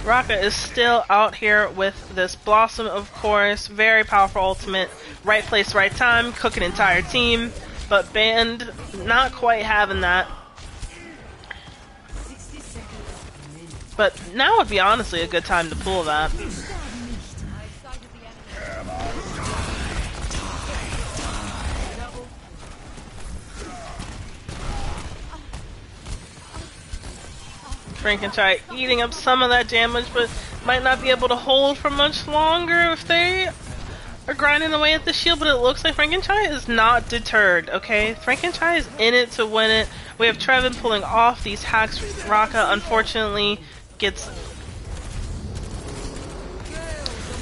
Raka is still out here with this Blossom, of course. Very powerful ultimate. Right place, right time. Cook an entire team. But Band not quite having that. But now would be honestly a good time to pull that. Frankenstein eating up some of that damage, but might not be able to hold for much longer if they are grinding away at the shield. But it looks like Frankenstein is not deterred, okay? Frankenstein is in it to win it. We have Trevin pulling off these hacks. Raka, unfortunately, gets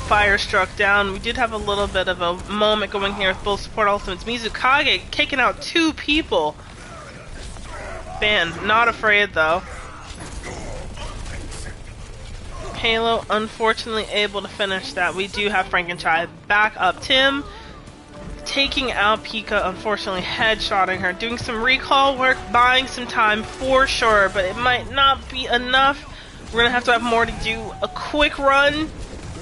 fire struck down. We did have a little bit of a moment going here with both support ultimates. Mizukage taking out 2 people. Ban, not afraid though. Halo unfortunately able to finish that. We do have Frankenstein back up. Tim taking out Pika, unfortunately headshotting her. Doing some recall work, buying some time for sure, but it might not be enough. We're gonna have to have more to do a quick run.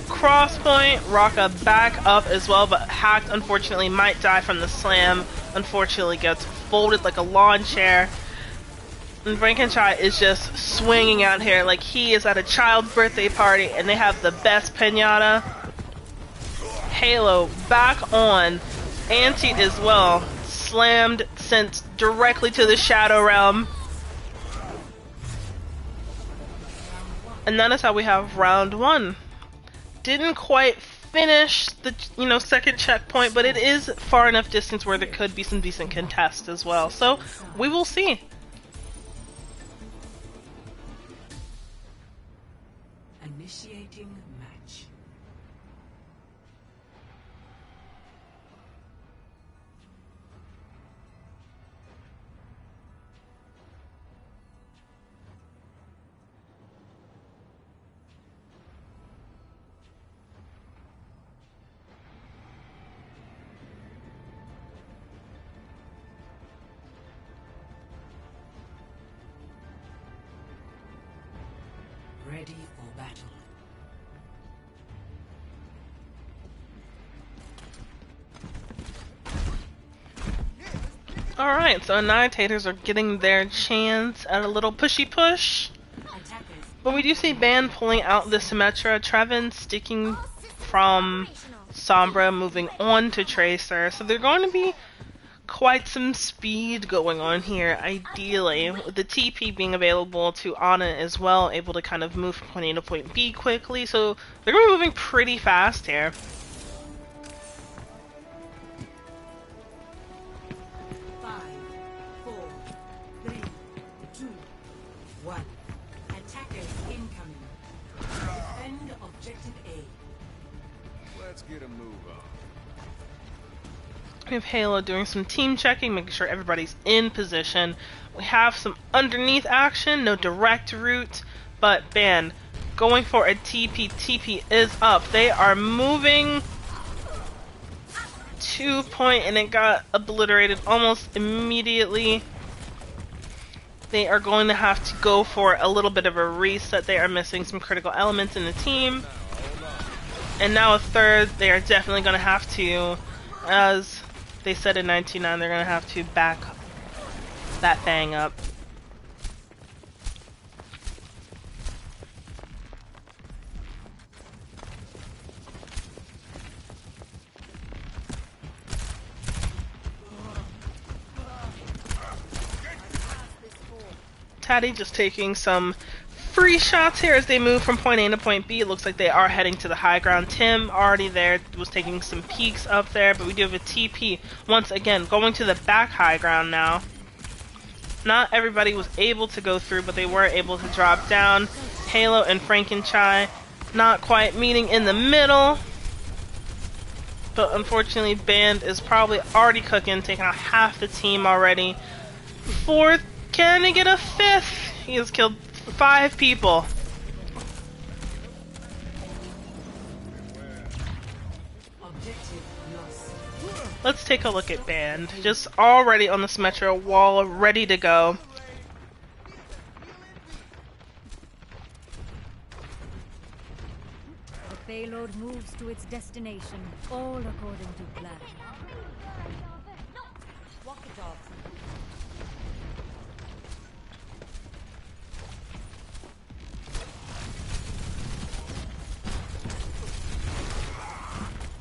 Crosspoint, Raka back up as well, but hacked unfortunately might die from the slam. Unfortunately gets folded like a lawn chair. And Frankenstein is just swinging out here like he is at a child's birthday party and they have the best piñata. Halo back on. Anti as well. Slammed, sent directly to the Shadow Realm. And that is how we have round one. Didn't quite finish the second checkpoint, but it is far enough distance where there could be some decent contests as well. So we will see. Initiating match. Ready for battle. Alright, so Annihilators are getting their chance at a little pushy push. Attackers. But we do see Ban pulling out the Symmetra, Trevin sticking from Sombra, moving on to Tracer. So they're going to be quite some speed going on here, ideally. With the TP being available to Anna as well, able to kind of move from point A to point B quickly. So they're going to be moving pretty fast here. 5, 4, 3, 2, 1. Attackers incoming. Defend objective A. Let's get a move on. We have Halo doing some team checking, making sure everybody's in position. We have some underneath action, no direct route, but Ban going for a TP. TP is up. They are moving to point, and it got obliterated almost immediately. They are going to have to go for a little bit of a reset. They are missing some critical elements in the team. And now a third, they are definitely going to have to, as they said in 99, they're going to have to back that bang up. Taddy just taking some free shots here as they move from point A to point B. It looks like they are heading to the high ground. Tim already there, was taking some peeks up there, but we do have a TP once again going to the back high ground now. Not everybody was able to go through, but they were able to drop down. Halo and Frankenchai not quite meeting in the middle, but unfortunately Band is probably already cooking, taking out half the team already. Fourth, can he get a fifth? He has killed 5 people. Objective lost. Let's take a look at Band. Just already on the Symmetra wall, ready to go. The payload moves to its destination, all according to plan. Walk the dogs.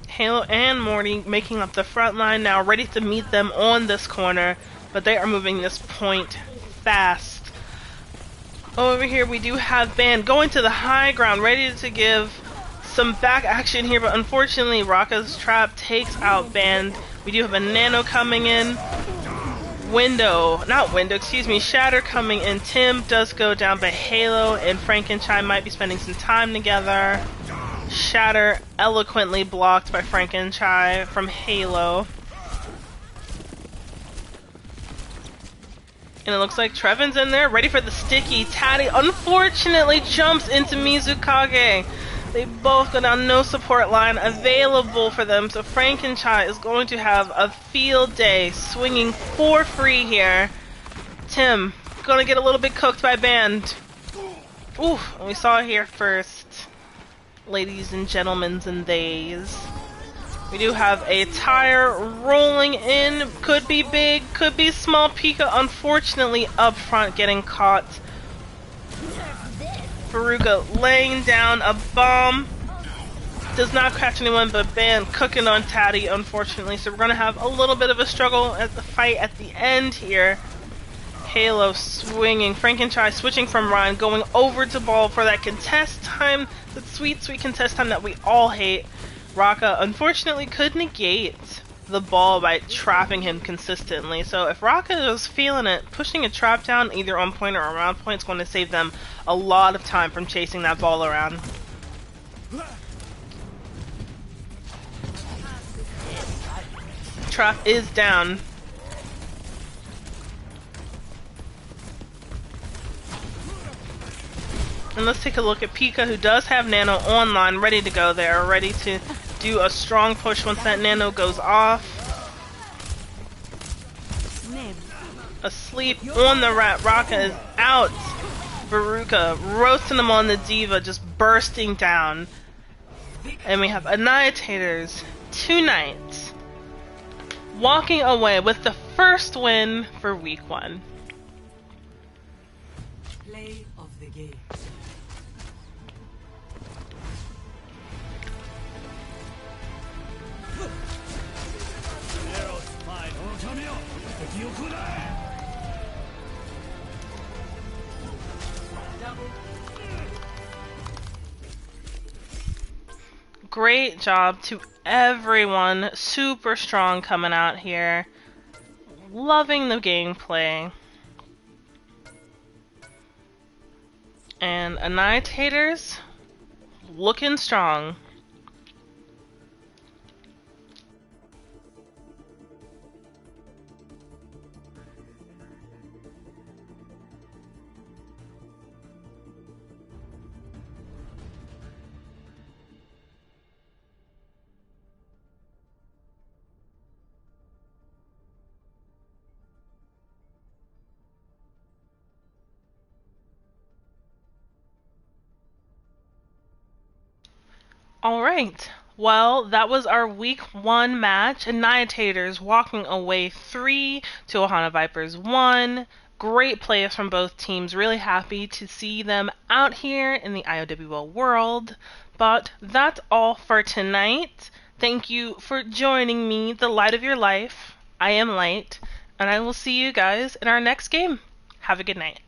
Halo and Morty making up the front line now, ready to meet them on this corner, but they are moving this point fast. Over here we do have Band going to the high ground, ready to give some back action here, but unfortunately Raka's trap takes out Band. We do have a Nano coming in. Shatter coming in. Tim does go down, but Halo and Frankenchai might be spending some time together. Shatter eloquently blocked by Frankenchai from Halo. And it looks like Trevin's in there, ready for the sticky. Taddy unfortunately jumps into Mizukage. They both go down, no support line available for them, so Frankenchai is going to have a field day, swinging for free here. Tim, gonna get a little bit cooked by Band. Ooh, we saw it here first. Ladies and gentlemen and theys. We do have a tire rolling in. Could be big, could be small. Pika unfortunately up front getting caught. Faruka laying down a bomb. does not catch anyone, but Ban cooking on Tatty, unfortunately. So we're going to have a little bit of a struggle at the fight at the end here. Halo swinging, Frankenstein switching from Ryan, going over to Ball for that contest time, that sweet, sweet contest time that we all hate. Raka unfortunately could negate the ball by trapping him consistently. So if Raka is feeling it, pushing a trap down either on point or around point is going to save them a lot of time from chasing that ball around. Trap is down. And let's take a look at Pika, who does have Nano online, ready to go there, ready to do a strong push once that Nano goes off. Asleep on the rat. Raka is out. Veruca roasting them on the Diva, just bursting down. And we have Annihilators tonight, walking away with the first win for week 1. Play of the game. Great job to everyone. Super strong coming out here. Loving the gameplay. And Annihilators looking strong. Alright, well, that was our week 1 match. Annihilators walking away 3 to Ohana Vipers 1. Great plays from both teams. Really happy to see them out here in the IOWL world. But that's all for tonight. Thank you for joining me, the light of your life. I am Light, and I will see you guys in our next game. Have a good night.